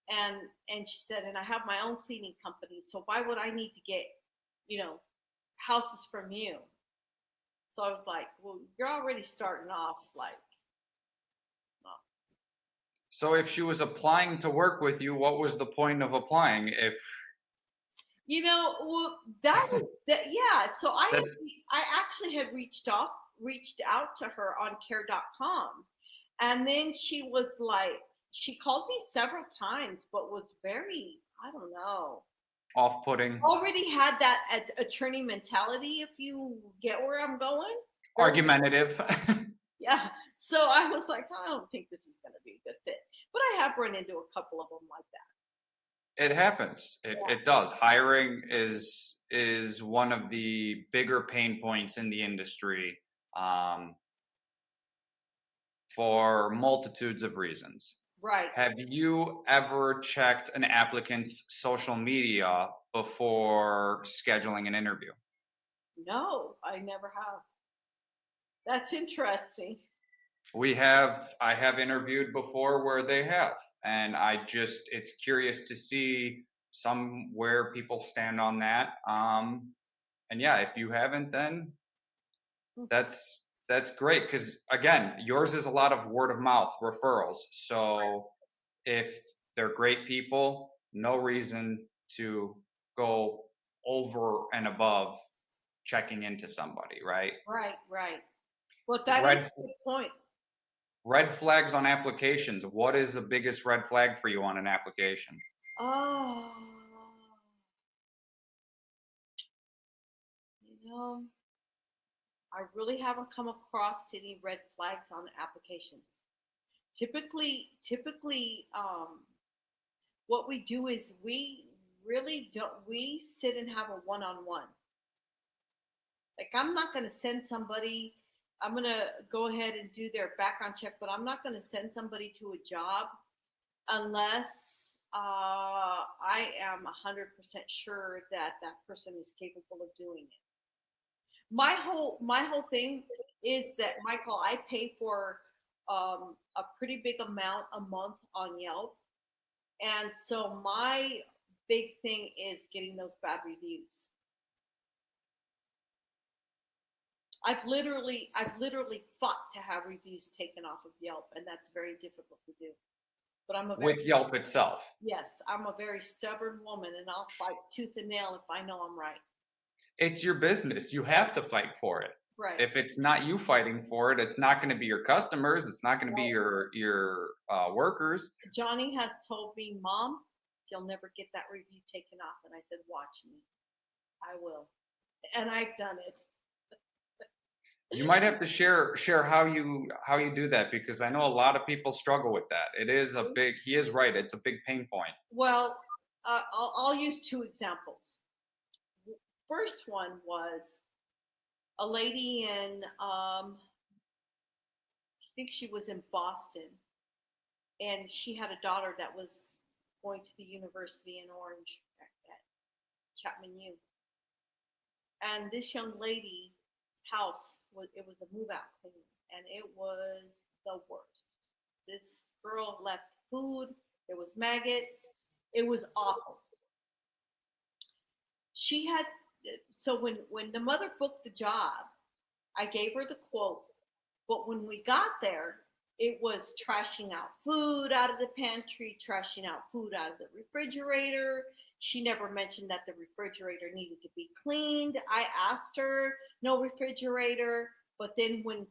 and she said, "And I have my own cleaning company, so why would I need to get, you know, houses from you?" So I was like, "Well, you're already starting off like, well, So if she was applying to work with you, what was the point of applying? If well, that was that, yeah." So that I actually had reached out to her on care.com, and then she was like, she called me several times, but was very, I don't know, off-putting, already had that attorney mentality, if you get where I'm going. Very, argumentative. yeah. So I was like, I don't think this is going to be a good fit. But I have run into a couple of them like that. It happens. It does. Hiring is one of the bigger pain points in the industry, um, for multitudes of reasons. Right. Have you ever checked an applicant's social media before scheduling an interview? No, I never have. That's interesting. I have interviewed before where they have, and it's curious to see some where people stand on that. And yeah, if you haven't, then that's great because again, yours is a lot of word of mouth referrals. So if they're great people, no reason to go over and above checking into somebody, right? Right, right. Well, that is Red a good point. Red flags on applications. What is the biggest red flag for you on an application? Oh, you know, I really haven't come across any red flags on applications. Typically, what we do is we really don't. We sit and have a one-on-one. Like I'm not going to send somebody. I'm going to go ahead and do their background check, but I'm not going to send somebody to a job unless I am 100% sure that that person is capable of doing it. My whole thing is that, Michael, I pay for a pretty big amount a month on Yelp, and so my big thing is getting those bad reviews. I've literally fought to have reviews taken off of Yelp, and that's very difficult to do. But With Yelp itself. yes, I'm a very stubborn woman, and I'll fight tooth and nail if I know I'm right. It's your business. You have to fight for it. Right. If it's not you fighting for it, it's not going to be your customers. It's not going to be your workers. Johnny has told me, Mom, you'll never get that review taken off. And I said, watch me. I will. And I've done it. You might have to share how you do that, because I know a lot of people struggle with that. It is a big. He is right. It's a big pain point. Well, I'll use two examples. First one was a lady in, I think she was in Boston, and she had a daughter that was going to the university in Orange at Chapman U. And this young lady's house was a move out cleaning, and it was the worst. This girl left food, there was maggots, it was awful. She had so when the mother booked the job, I gave her the quote, but when we got there, it was trashing out food out of the pantry, trashing out food out of the refrigerator. She never mentioned that the refrigerator needed to be cleaned. I asked her, no refrigerator, but then when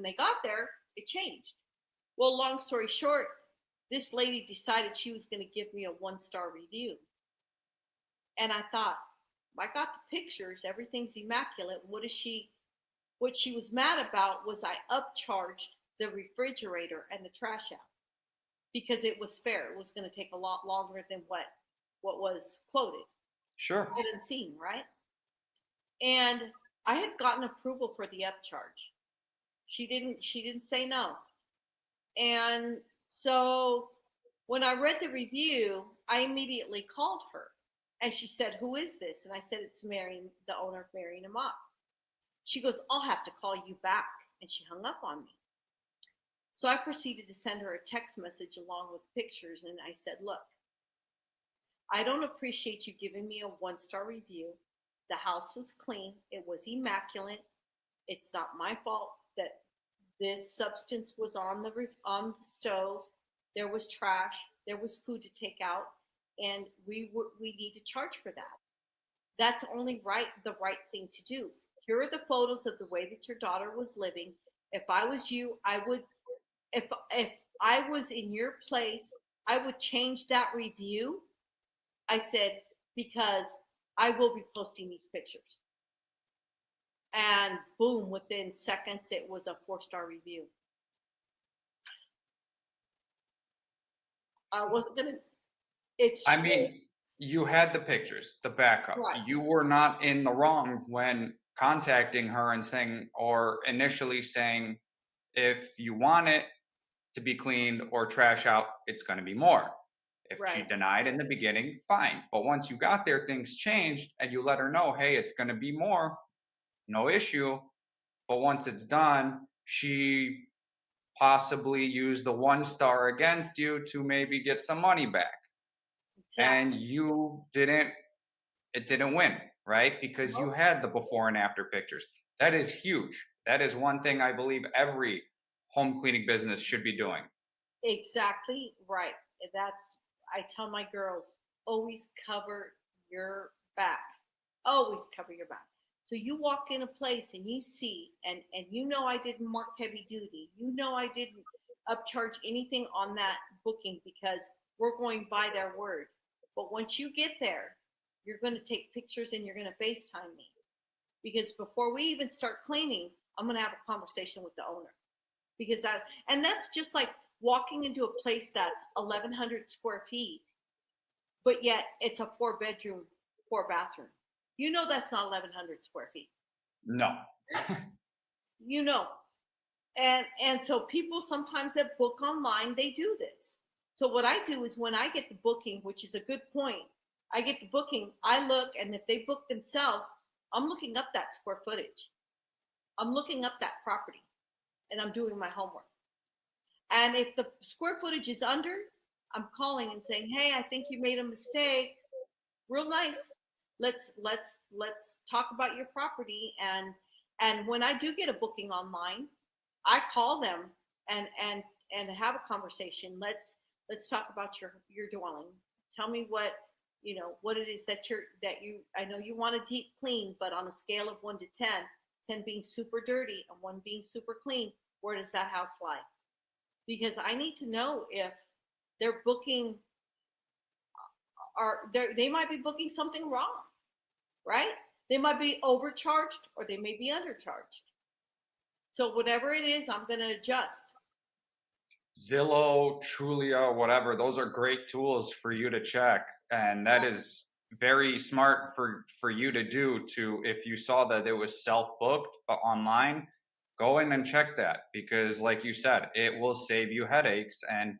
they got there, it changed. Well, long story short, this lady decided she was going to give me a 1-star review. And I thought, I got the pictures, everything's immaculate. What she was mad about was I upcharged the refrigerator and the trash out because it was fair. It was going to take a lot longer than what was quoted. Sure. Didn't seem right. And I had gotten approval for the upcharge. She didn't say no. And so when I read the review, I immediately called her. And she said, who is this? And I said, it's Mary, the owner of Mary and A Mop. She goes, I'll have to call you back. And she hung up on me. So I proceeded to send her a text message along with pictures. And I said, look, I don't appreciate you giving me a 1-star review. The house was clean. It was immaculate. It's not my fault that this substance was on the stove. There was trash. There was food to take out. And we need to charge for that. That's only the right thing to do. Here are the photos of the way that your daughter was living. If I was you, I would, if I was in your place, I would change that review. I said, because I will be posting these pictures. And boom, within seconds, it was a 4-star review. I wasn't going to. I mean, you had the pictures, the backup. Right. You were not in the wrong when contacting her and saying, or initially saying, if you want it to be cleaned or trash out, it's going to be more. If she denied in the beginning, fine. But once you got there, things changed and you let her know, hey, it's going to be more, no issue. But once it's done, she possibly used the 1-star against you to maybe get some money back. And it didn't win, right? Because you had the before and after pictures. That is huge. That is one thing I believe every home cleaning business should be doing. Exactly right. I tell my girls, always cover your back. Always cover your back. So you walk in a place and you see, and you know I didn't mark heavy duty. You know I didn't upcharge anything on that booking because we're going by their word. But once you get there, you're going to take pictures and you're going to FaceTime me. Because before we even start cleaning, I'm going to have a conversation with the owner. Because that's just like walking into a place that's 1,100 square feet, but yet it's a 4-bedroom, 4-bathroom. You know that's not 1,100 square feet. No. You know. And so people sometimes that book online, they do this. So what I do is when I get the booking, which is a good point, I get the booking, I look, and if they book themselves, I'm looking up that square footage. I'm looking up that property, and I'm doing my homework. And if the square footage is under, I'm calling and saying, "Hey, I think you made a mistake. Real nice. Let's talk about your property." And when I do get a booking online, I call them and have a conversation. Let's talk about your dwelling. Tell me what it is that you I know you want a deep clean, but on a scale of 1 to 10, 10 being super dirty and 1 being super clean, where does that house lie? Because I need to know if they're booking they might be booking something wrong, right? They might be overcharged or they may be undercharged. So whatever it is, I'm going to adjust. Zillow, Trulia, whatever, those are great tools for you to check. And that is very smart for you to do. To if you saw that it was self-booked online, go in and check that, because like you said, it will save you headaches. And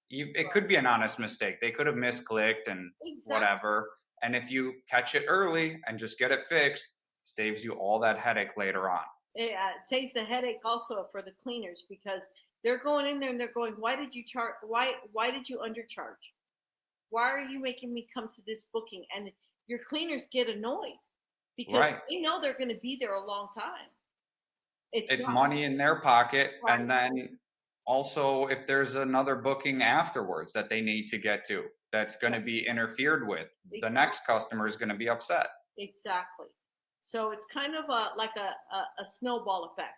it could be an honest mistake. They could have misclicked and whatever. And if you catch it early and just get it fixed, saves you all that headache later on. It saves the headache also for the cleaners, because they're going in there and they're going, why did you charge? Why did you undercharge? Why are you making me come to this booking? And your cleaners get annoyed because they know they're going to be there a long time. It's money in their pocket. Right. And then also, if there's another booking afterwards that they need to get to, that's going to be interfered with, the next customer is going to be upset. Exactly. So it's kind of like a snowball effect.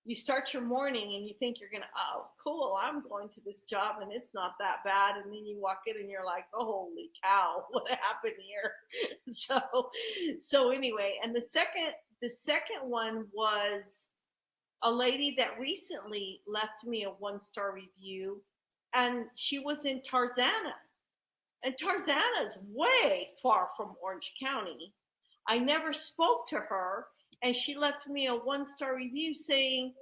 You start your morning and you think you're going to, oh, cool, I'm going to this job and it's not that bad. And then you walk in and you're like, oh, holy cow, what happened here? So anyway, and the second one was a lady that recently left me a 1-star review, and she was in Tarzana. And Tarzana is way far from Orange County. I never spoke to her, and she left me a 1-star review saying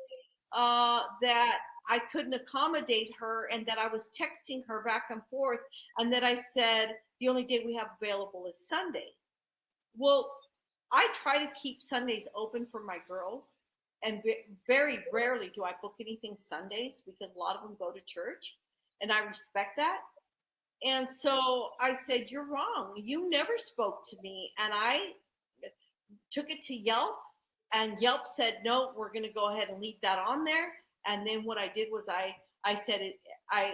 that I couldn't accommodate her and that I was texting her back and forth, and that I said the only day we have available is Sunday. Well, I try to keep Sundays open for my girls, and very rarely do I book anything Sundays because a lot of them go to church, and I respect that. And so I said, you're wrong. You never spoke to me. And I took it to Yelp, and Yelp said, no, we're going to go ahead and leave that on there. And then what I did was I said it. I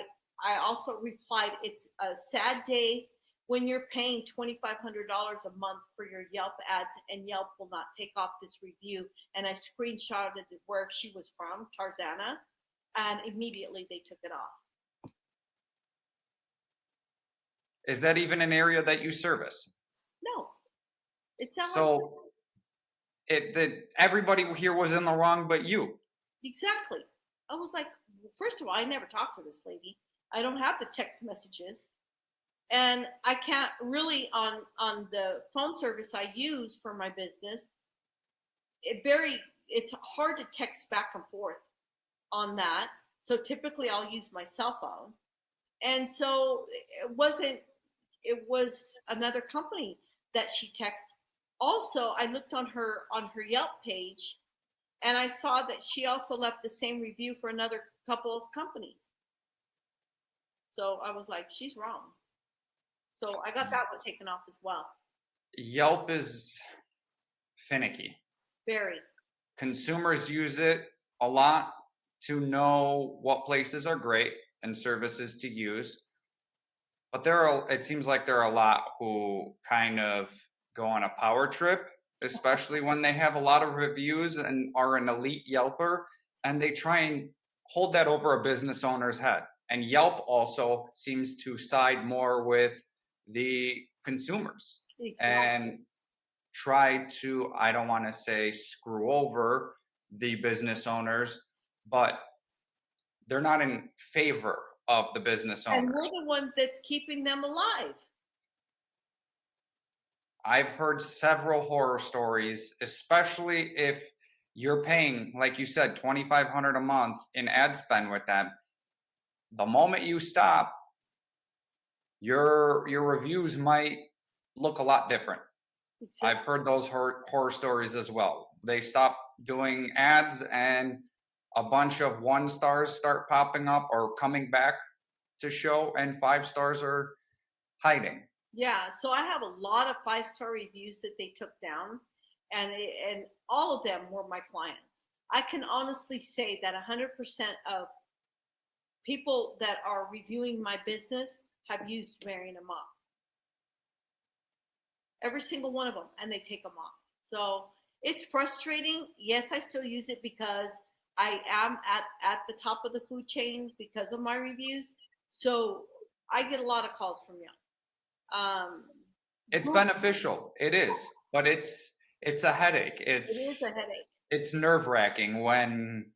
also replied, it's a sad day when you're paying $2,500 a month for your Yelp ads, and Yelp will not take off this review. And I screenshotted where she was from, Tarzana, and immediately they took it off. Is that even an area that you service? No. It's not. So everybody here was in the wrong but you. Exactly. I was like, first of all, I never talked to this lady. I don't have the text messages. And I can't really, on the phone service I use for my business, it's hard to text back and forth on that. So typically I'll use my cell phone. And so it was another company that she texted. Also, I looked on her Yelp page, and I saw that she also left the same review for another couple of companies. So I was like, she's wrong. So I got that one taken off as well. Yelp is finicky. Very. Consumers use it a lot to know what places are great and services to use. But it seems like there are a lot who kind of go on a power trip especially when they have a lot of reviews and are an elite Yelper, and they try and hold that over a business owner's head. And Yelp also seems to side more with the consumers Exactly. and try to, I don't want to say screw over the business owners, but they're not in favor of the business And we're owners. the one that's keeping them alive. I've heard several horror stories, especially if you're paying, like you said, 2,500 a month in ad spend with them. The moment you stop, your reviews might look a lot different. I've Exactly. heard those horror stories as well. They stop doing ads and a bunch of 1 stars start popping up or coming back to show, and 5 stars are hiding. Yeah. So I have a lot of 5-star reviews that they took down, and all of them were my clients. I can honestly say that 100% of people that are reviewing my business have used Mary and A Mop. Every single one of them, and they take them off. So it's frustrating. Yes, I still use it because I am at the top of the food chain because of my reviews. So I get a lot of calls from you. It's Google, beneficial. It is, but it's a headache. it is a headache. It's nerve-wracking when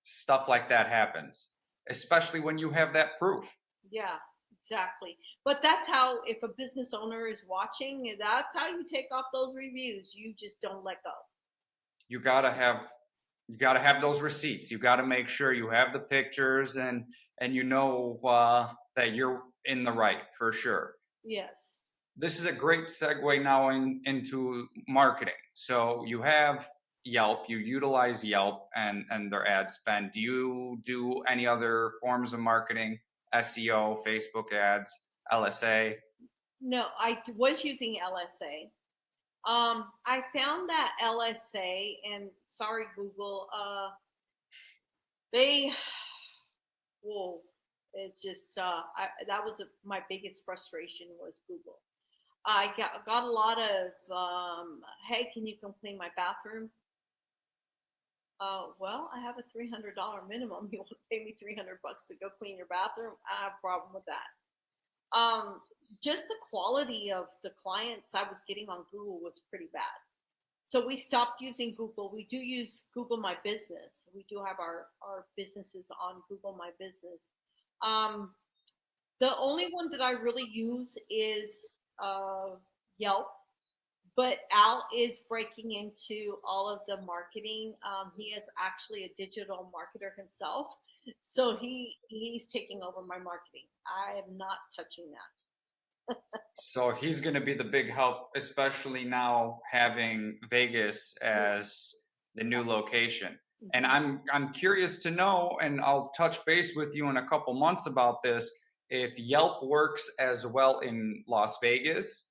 stuff like that happens, especially when you have that proof. Yeah, exactly. But that's how, if a business owner is watching, that's how you take off those reviews. You just don't let go. You got to have you got to have those receipts. You got to make sure you have the pictures, and you know that you're in the right for sure. Yes. This is a great segue now into marketing. So you have Yelp, you utilize Yelp and their ad spend. Do you do any other forms of marketing? SEO, Facebook ads, LSA? No, I was using LSA. I found that LSA, and sorry Google, they, whoa, it just that was my biggest frustration was Google. I got a lot of, hey, can you come clean my bathroom? Well, I have a $300 minimum. You want to pay me $300 to go clean your bathroom? I have a problem with that. Um, just the quality of the clients I was getting on Google was pretty bad. So we stopped using Google. We do use Google My Business. We do have our businesses on Google My Business. Um, the only one that I really use is Yelp, but Al is breaking into all of the marketing. He is actually a digital marketer himself, so he's taking over my marketing. I am not touching that. So he's going to be the big help, especially now having Vegas as the new location. And Mhm. I'm curious to know, and I'll touch base with you in a couple months about this, if Yelp works as well in Las Vegas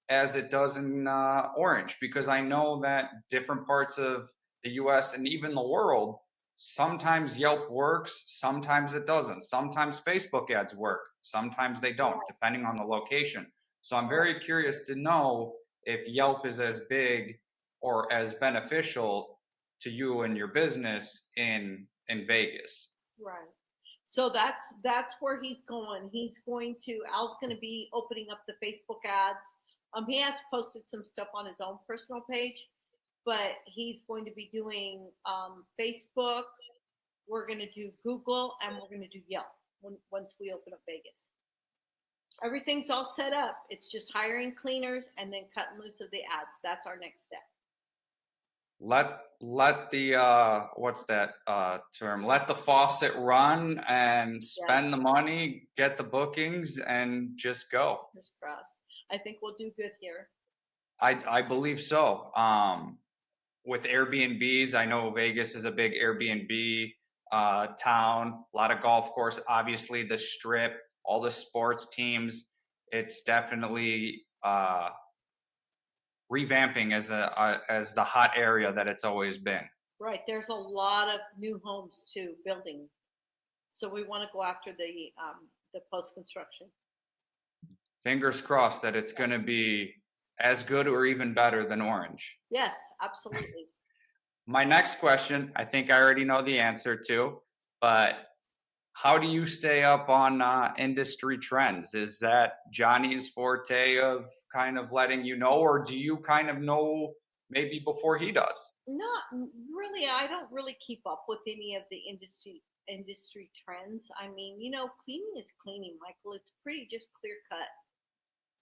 as it does in Orange, because I know that different parts of the US and even the world, sometimes Yelp works, sometimes it doesn't. Sometimes Facebook ads work, sometimes they don't, depending on the location. So I'm very curious to know if Yelp is as big or as beneficial to you and your business in Vegas. Right. So that's where he's going. He's going to Al's going to be opening up the Facebook ads. He has posted some stuff on his own personal page, but he's going to be doing Facebook. We're going to do Google, and we're going to do Yelp once we open up Vegas. Everything's all set up. It's just hiring cleaners and then cutting loose of the ads. That's our next step. Let the what's that term, let the faucet run and Yeah, spend the money, get the bookings, and just go. fingers crossed. I think we'll do good here. I believe so. With Airbnbs, I know Vegas is a big Airbnb town, a lot of golf course, obviously the strip, all the sports teams. It's definitely revamping as the hot area that it's always been. Right. There's a lot of new homes too, building. So we want to go after the post construction. Fingers crossed that it's going to be as good or even better than orange. Yes, absolutely. My next question, I think I already know the answer to, but how do you stay up on industry trends? Is that Johnny's forte of kind of letting you know, or do you kind of know maybe before he does? Not really. I don't really keep up with any of the industry trends. I mean, cleaning is cleaning, Michael. It's pretty just clear cut.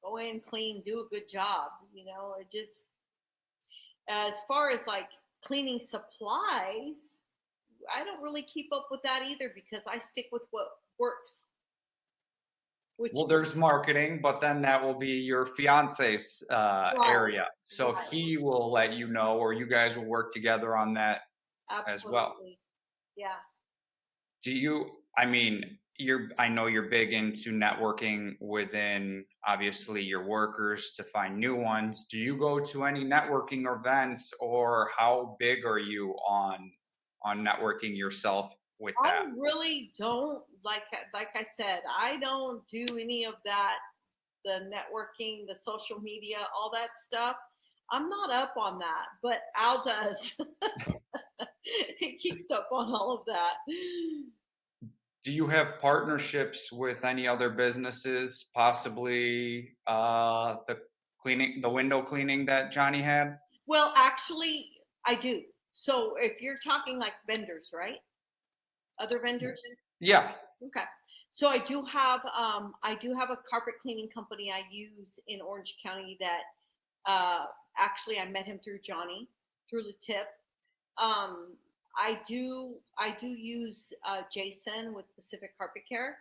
Go in, clean, do a good job. It just as far as like cleaning supplies, I don't really keep up with that either because I stick with what works, which Well, there's marketing, but then that will be your fiance's right, area. So right, he will let you know, or you guys will work together on that as well. absolutely, yeah. Do you, I mean, I know you're big into networking within obviously your workers to find new ones. Do you go to any networking events, or how big are you on networking yourself with I that? really don't like I said, I don't do any of that, the networking, the social media, all that stuff. I'm not up on that, but Al does. He keeps up on all of that. Do you have partnerships with any other businesses, possibly the window cleaning that Johnny had? Well, actually, I do. So if you're talking like vendors, right? Other vendors? Yeah. Okay. So I do have a carpet cleaning company I use in Orange County that actually I met him through Johnny through the tip. I do use Jason with Pacific Carpet Care,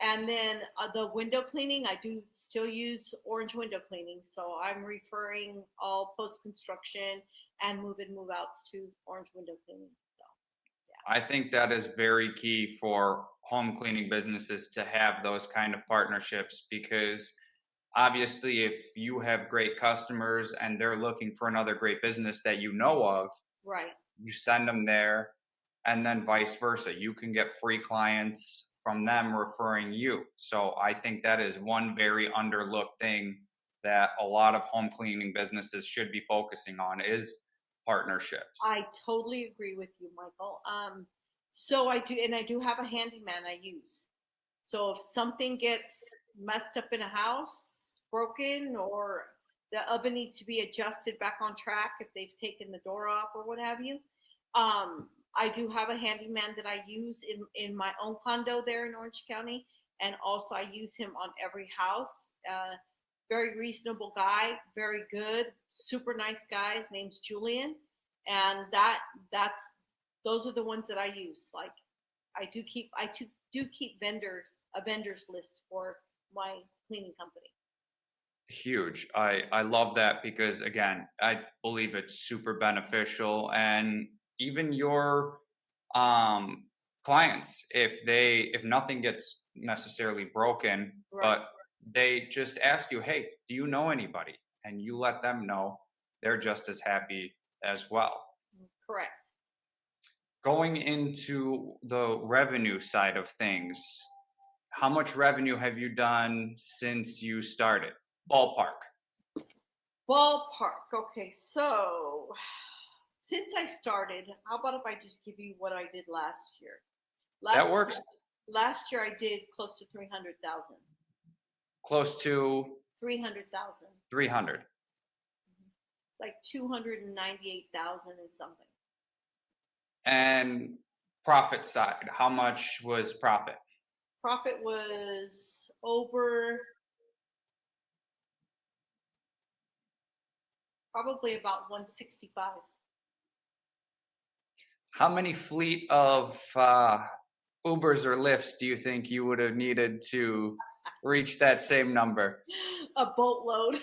and then the window cleaning I do still use Orange Window Cleaning. So I'm referring all post construction and move in move outs to Orange Window Cleaning. So I think that is very key for home cleaning businesses to have those kind of partnerships, because obviously if you have great customers and they're looking for another great business that you know of, right. you send them there, and then vice versa. You can get free clients from them referring you. So I think that is one very underlooked thing that a lot of home cleaning businesses should be focusing on is partnerships. I totally agree with you, Michael. So I do have a handyman I use. So if something gets messed up in a house, broken, or the oven needs to be adjusted back on track if they've taken the door off or what have you, I do have a handyman that I use in my own condo there in Orange County, and also I use him on every house. Very reasonable guy, very good, super nice guy. His name's Julian, and that's those are the ones that I use. Like I do keep vendors list for my cleaning company. Huge. I love that, because again, I believe it's super beneficial, and even your um clients, if nothing gets necessarily broken, Right. but they just ask you, hey, do you know anybody, and you let them know, they're just as happy as well. Correct. Going into the revenue side of things, how much revenue have you done since you started, ballpark? Ballpark. Okay, so since I started, how about if I just give you what I did last year? Last That works. last year I did close to 300,000. Close to 300,000. 300. It's like 298,000 and something. And profit side, how much was profit? Profit was over probably about 165. How many fleet of Ubers or Lyfts do you think you would have needed to reach that same number? A boatload.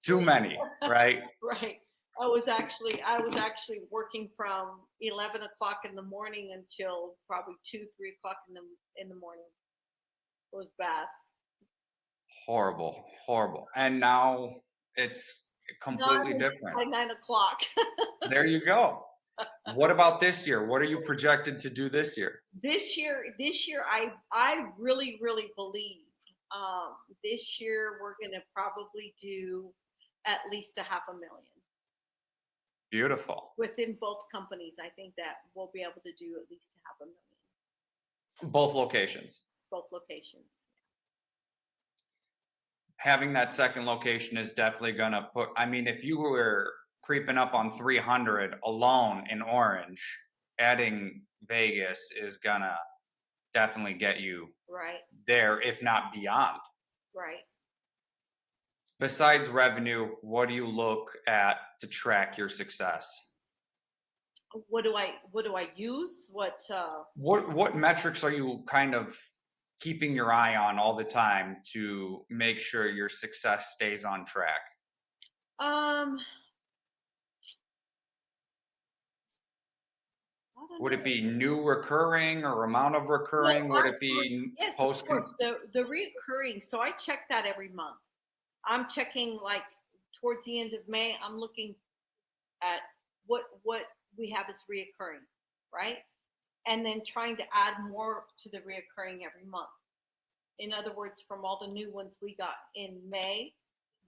Too many, right? Right. I was actually working from 11 o'clock in the morning until probably 2, 3 o'clock in the morning. It was bad. Horrible, horrible. And now it's Not completely different. by 9 o'clock. There you go. What about this year? What are you projected to do this year? This year, I really, really believe. This year we're going to probably do at least $500,000 Beautiful. within both companies. I think that we'll be able to do at least $500,000, Both locations. both locations. Having that second location is definitely going to put, I mean, if you were creeping up on 300 alone in Orange, adding Vegas is going to definitely get you Right, there, if not beyond. right. Besides revenue, what do you look at to track your success? What do I use? What metrics are you kind of keeping your eye on all the time to make sure your success stays on track? Um, I don't Would it know. be new recurring or amount of recurring? Would it Actually, be yes, of post? course. The reoccurring. So I check that every month. I'm checking like towards the end of May. I'm looking at what we have as reoccurring, right? And then trying to add more to the reoccurring every month. In other words, from all the new ones we got in May,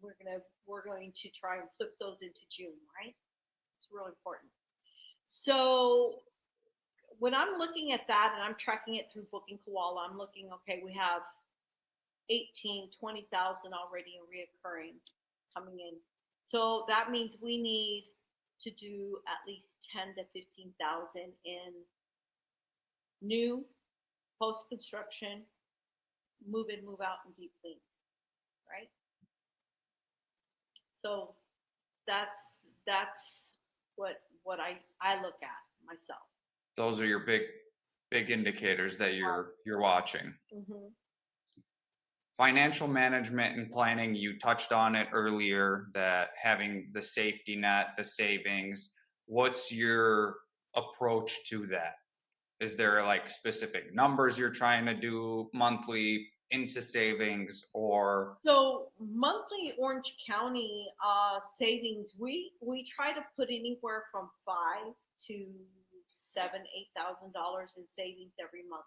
we're going to try and flip those into June, right? It's real important. So when I'm looking at that and I'm tracking it through Booking Koala, I'm looking, okay, we have 18, 20,000 already in reoccurring coming in. So that means we need to do at least 10 to 15,000 in new, post construction, move in, move out, and deep clean, right? So that's what I look at myself. Those are your big indicators that you're watching. Mm-hmm. Financial management and planning, you touched on it earlier, that having the safety net, the savings. What's your approach to that? Is there like specific numbers you're trying to do monthly into savings, or So monthly Orange County savings, we try to put anywhere from $5,000 to $8,000 in savings every month,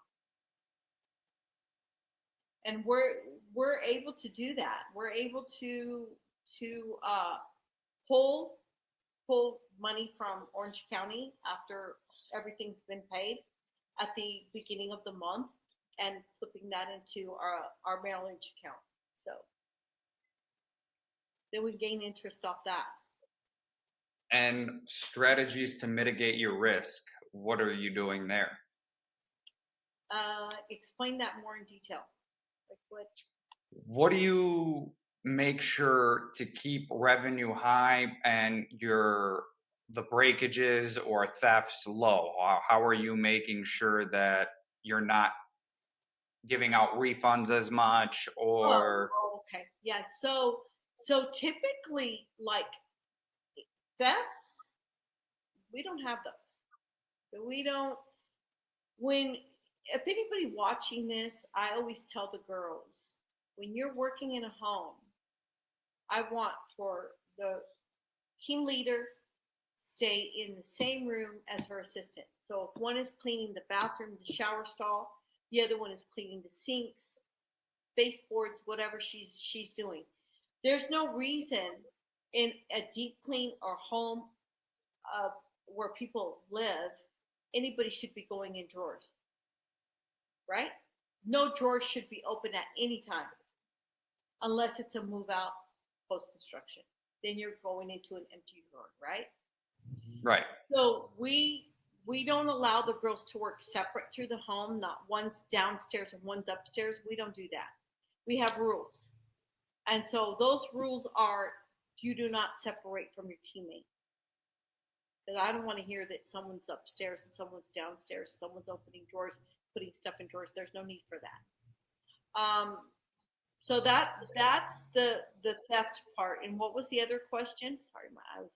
and we're able to do that. We're able to pull pull money from Orange County after everything's been paid at the beginning of the month and flipping that into our mail-age account. So then we gain interest off that. and strategies to mitigate your risk? What are you doing there? Explain that more in detail. Like What do you make sure to keep revenue high and the breakages or thefts low? How are you making sure that you're not giving out refunds as much, or okay. Yeah. So typically, like thefts, we don't have those. So we don't. When if anybody watching this, I always tell the girls, when you're working in a home, I want for the team leader stay in the same room as her assistant. So if one is cleaning the bathroom, the shower stall, the other one is cleaning the sinks, baseboards, whatever she's doing. There's no reason in a deep clean or home where people live, anybody should be going in drawers, right? No drawer should be open at any time unless it's a move out post construction. Then you're going into an empty drawer, right? right? So we don't allow the girls to work separate through the home, not one's downstairs and one's upstairs. We don't do that. We have rules. And so those rules are you do not separate from your teammate. Because I don't want to hear that someone's upstairs and someone's downstairs, someone's opening drawers, putting stuff in drawers. There's no need for that. So that's the theft part. And what was the other question? Sorry, my eye was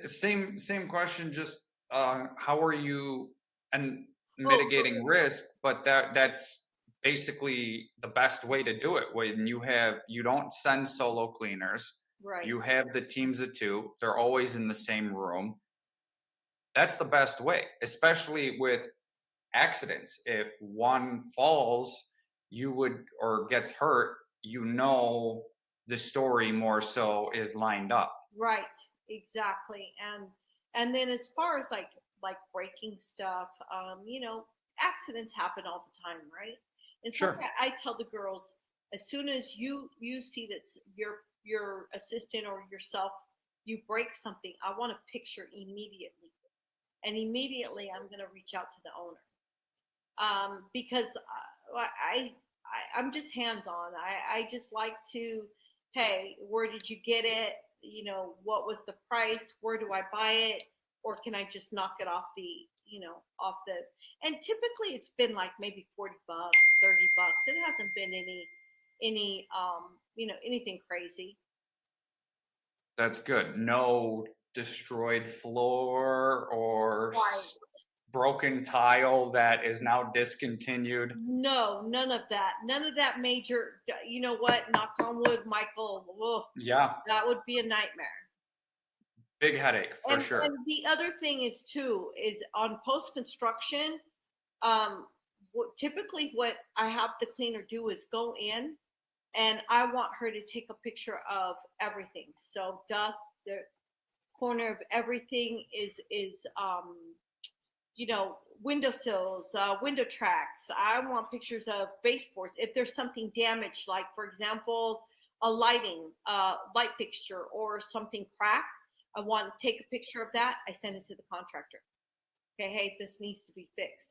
itching. Same question. Just how are you and mitigating risk? But that's basically the best way to do it. When you don't send solo cleaners. Right. You have the teams of two. They're always in the same room. That's the best way, especially with accidents. If one falls, you would or gets hurt, the story more so is lined up. Right, exactly. And then as far as like breaking stuff, accidents happen all the time, right? And so Sure. I tell the girls, as soon as you see that your assistant or yourself, you break something, I want a picture immediately, and immediately I'm going to reach out to the owner, because I'm just hands on. I just like to, hey, where did you get it? What was the price? Where do I buy it? Or can I just knock it off off the, and typically it's been like maybe 40 bucks, 30 bucks. It hasn't been anything crazy. That's good. No destroyed floor or Right. broken tile that is now discontinued. No, none of that. None of that major, you know what? Knock on wood, Michael. Ugh, Yeah, that would be a nightmare. big headache for sure. And the other thing is too is on post construction. Um, typically, what I have the cleaner do is go in, and I want her to take a picture of everything. So dust, the corner of everything is windowsills, window tracks. I want pictures of baseboards. If there's something damaged, like for example, a light fixture or something cracked, I want to take a picture of that. I send it to the contractor. Okay, hey, this needs to be fixed.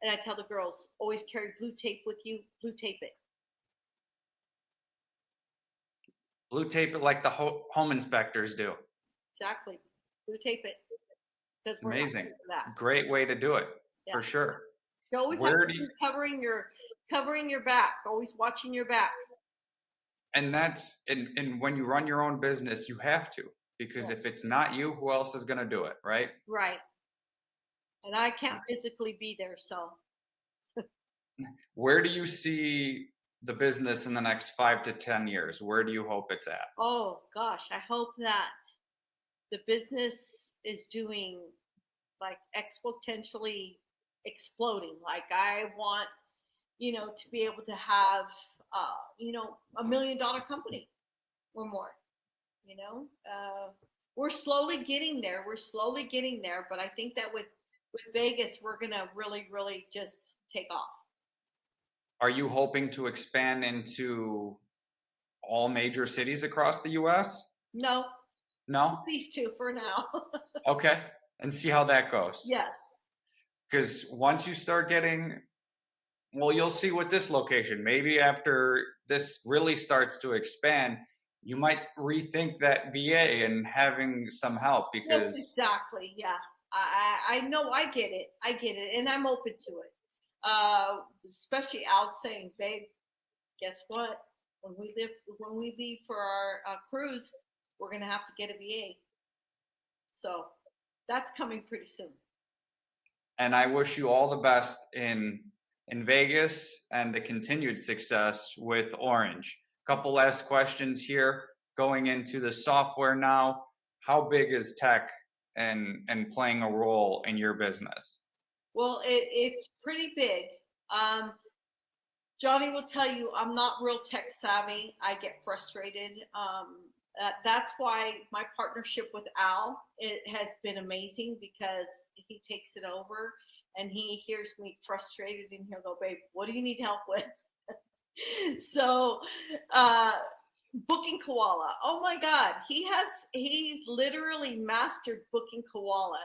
And I tell the girls, always carry blue tape with you, blue tape it. Blue tape it like the home inspectors do. Exactly. Blue tape it. Because It's we're not amazing. here for that. Great way to do it, Yeah. for sure. You always have Where to do you, be covering your back, always watching your back. and that's and when you run your own business, you have to, because Yeah. if it's not you, who else is going to do it, right? Right. And I can't physically be there, so Where do you see the business in the next 5 to 10 years? Where do you hope it's at? oh gosh, I hope that the business is doing like exponentially exploding. Like I want, to be able to have $1 million company or more, you know. We're slowly getting there. We're slowly getting there, but I think that with Vegas, we're gonna really, really just take off. Are you hoping to expand into all major cities across the US? No, No? these two for now. Okay. And see how that goes. Yes. Because once you start getting, well, you'll see with this location. Maybe after this really starts to expand, you might rethink that VA and having some help Yes, because, exactly. Yeah. I know. I get it. I get it, and I'm open to it. Especially Al saying, "Babe, guess what? When we leave for our cruise, we're gonna have to get a VA." So that's coming pretty soon. and I wish you all the best in Vegas and the continued success with Orange. Couple last questions here. Going into the software now, how big is tech and playing a role in your business? Well, it's pretty big. Um, Johnny will tell you I'm not real tech savvy. I get frustrated. That's why my partnership with Al, it has been amazing, because he takes it over and he hears me frustrated and he'll go, "Babe, what do you need help with?" So, uh, booking Koala. Oh my God, he's literally mastered booking Koala.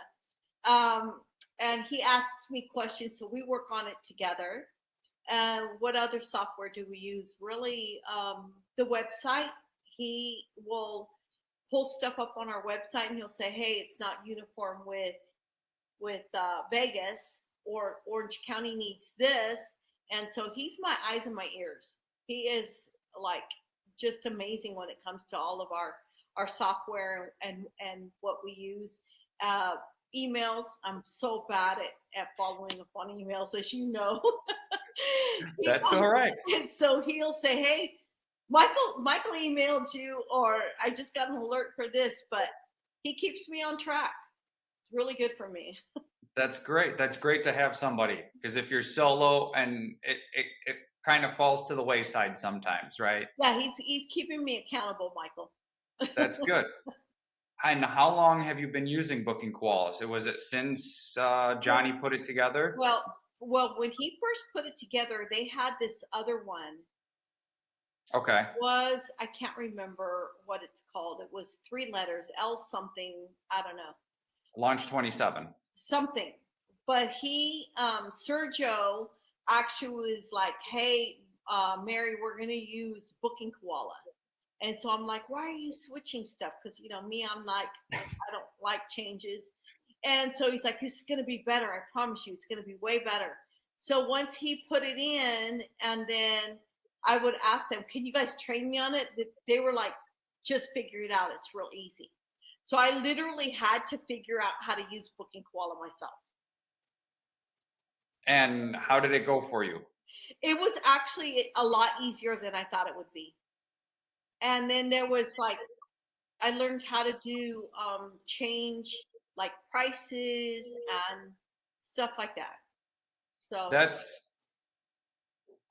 And he asks me questions, so we work on it together. What other software do we use? Really, the website. He will pull stuff up on our website, and he'll say, "Hey, it's not uniform with Vegas, or Orange County needs this." And so he's my eyes and my ears. He is like just amazing when it comes to all of our software and what we use. Uh, Emails. I'm so bad at following up on emails, as you know. That's all right. And so he'll say, "Hey, Michael emailed you," or "I just got an alert for this," but he keeps me on track. It's really good for me. That's great. That's great to have somebody, because if you're solo and it kind of falls to the wayside sometimes, right? Yeah, he's keeping me accountable, Michael. That's good. And how long have you been using Booking Koalas? Was it since Well, Johnny put it together? well, when he first put it together, they had this other one. Okay. Was I can't remember what it's called. It was three letters, L something. I don't know Launch 27. something. But Sergio actually was like, "Hey, Mary, we're gonna use Booking Koala." And so I'm like, "Why are you switching stuff?" Because me, I'm like, I don't like changes. And so he's like, "This is gonna be better. I promise you, it's gonna be way better." So once he put it in, and then I would ask them, "Can you guys train me on it?" They were like, "Just figure it out. It's real easy." So I literally had to figure out how to use Booking Koala myself. And how did it go for you? It was actually a lot easier than I thought it would be. And then there was like, I learned how to do change like prices and stuff like that. So, That's,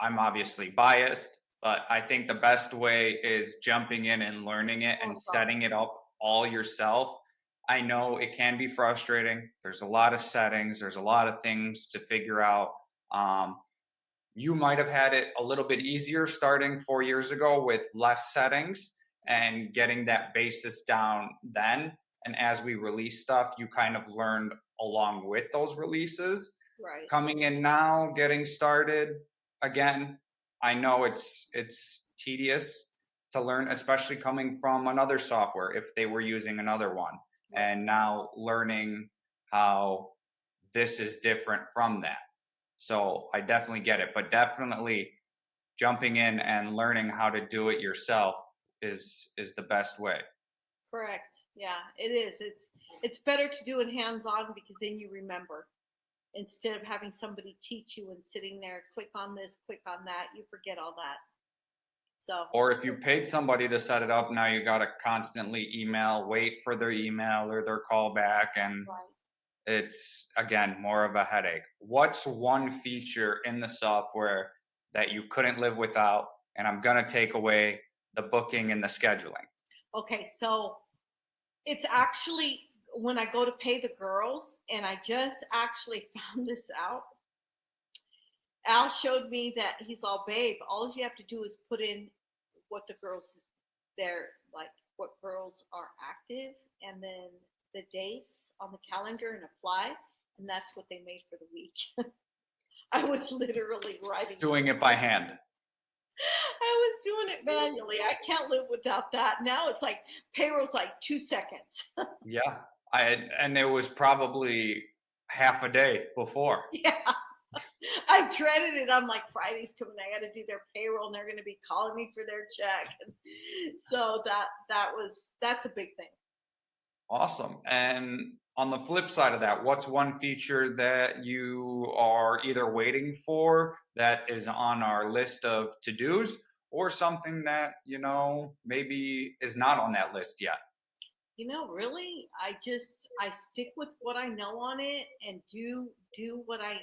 I'm obviously biased, but I think the best way is jumping in and learning it and oh God, setting it up all yourself. I know it can be frustrating. There's a lot of settings, there's a lot of things to figure out. Um, you might have had it a little bit easier starting 4 years ago with less settings and getting that basis down then. And as we release stuff, you kind of learned along with those releases. right, Coming in now, getting started again, I know it's tedious to learn, especially coming from another software if they were using another one, right, and now learning how this is different from that. So I definitely get it, but definitely jumping in and learning how to do it yourself is the best way. correct. Yeah, it is. It's better to do it hands on because then you remember instead of having somebody teach you and sitting there, click on this, click on that, you forget all that. So, Or if you paid somebody to set it up, now you got to constantly email, wait for their email or their call back, and right. it's again more of a headache. What's one feature in the software that you couldn't live without? And I'm going to take away the booking and the scheduling. Okay, so it's actually when I go to pay the girls, and I just actually found this out. Al showed me that he's all, "Babe, all you have to do is put in what the girls, they're like, what girls are active, and then the dates on the calendar and apply." And that's what they made for the week. I was literally writing it. Doing it by hand. I was doing it manually. I can't live without that. Now it's like payroll's like 2 seconds. Yeah. And it was probably half a day before. Yeah. I dreaded it. I'm like, Friday's coming. I got to do their payroll, and they're going to be calling me for their check. And so that's a big thing. Awesome. And on the flip side of that, what's one feature that you are either waiting for that is on our list of to-dos, or something that, maybe is not on that list yet? Really, I stick with what I know on it and do what I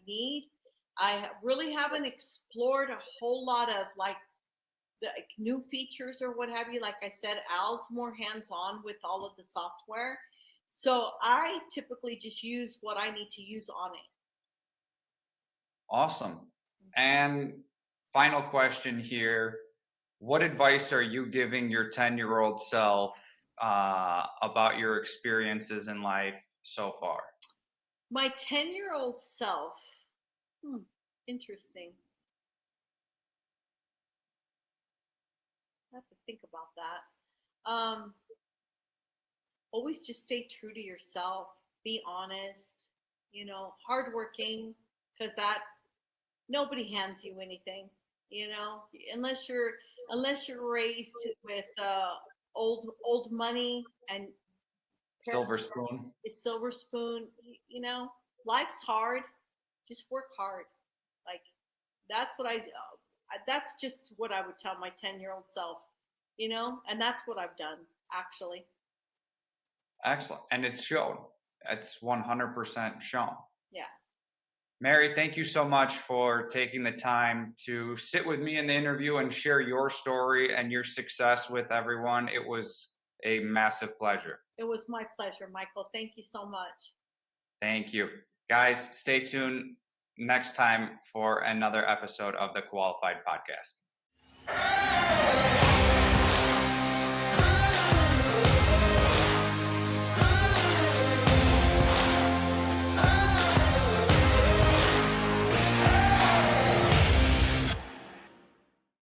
need. I really haven't explored a whole lot of like the new features or what have you. Like I said, Al's more hands on with all of the software. So I typically just use what I need to use on it. Awesome. And final question here. What advice are you giving your 10-year-old self about your experiences in life so far? My 10-year-old self, hmm, interesting. I have to think about that. Always just stay true to yourself, be honest, hardworking, because that nobody hands you anything, you know, unless you're unless you're raised with old money and parents Silver spoon. a silver spoon. Life's hard. Just work hard. Like that's what that's just what I would tell my 10-year-old self, and that's what I've done actually. Excellent. And it's shown. It's 100% shown. Yeah. Mary, thank you so much for taking the time to sit with me in the interview and share your story and your success with everyone. It was a massive pleasure. It was my pleasure, Michael. Thank you so much. Thank you. Guys, stay tuned next time for another episode of the Qualified Podcast.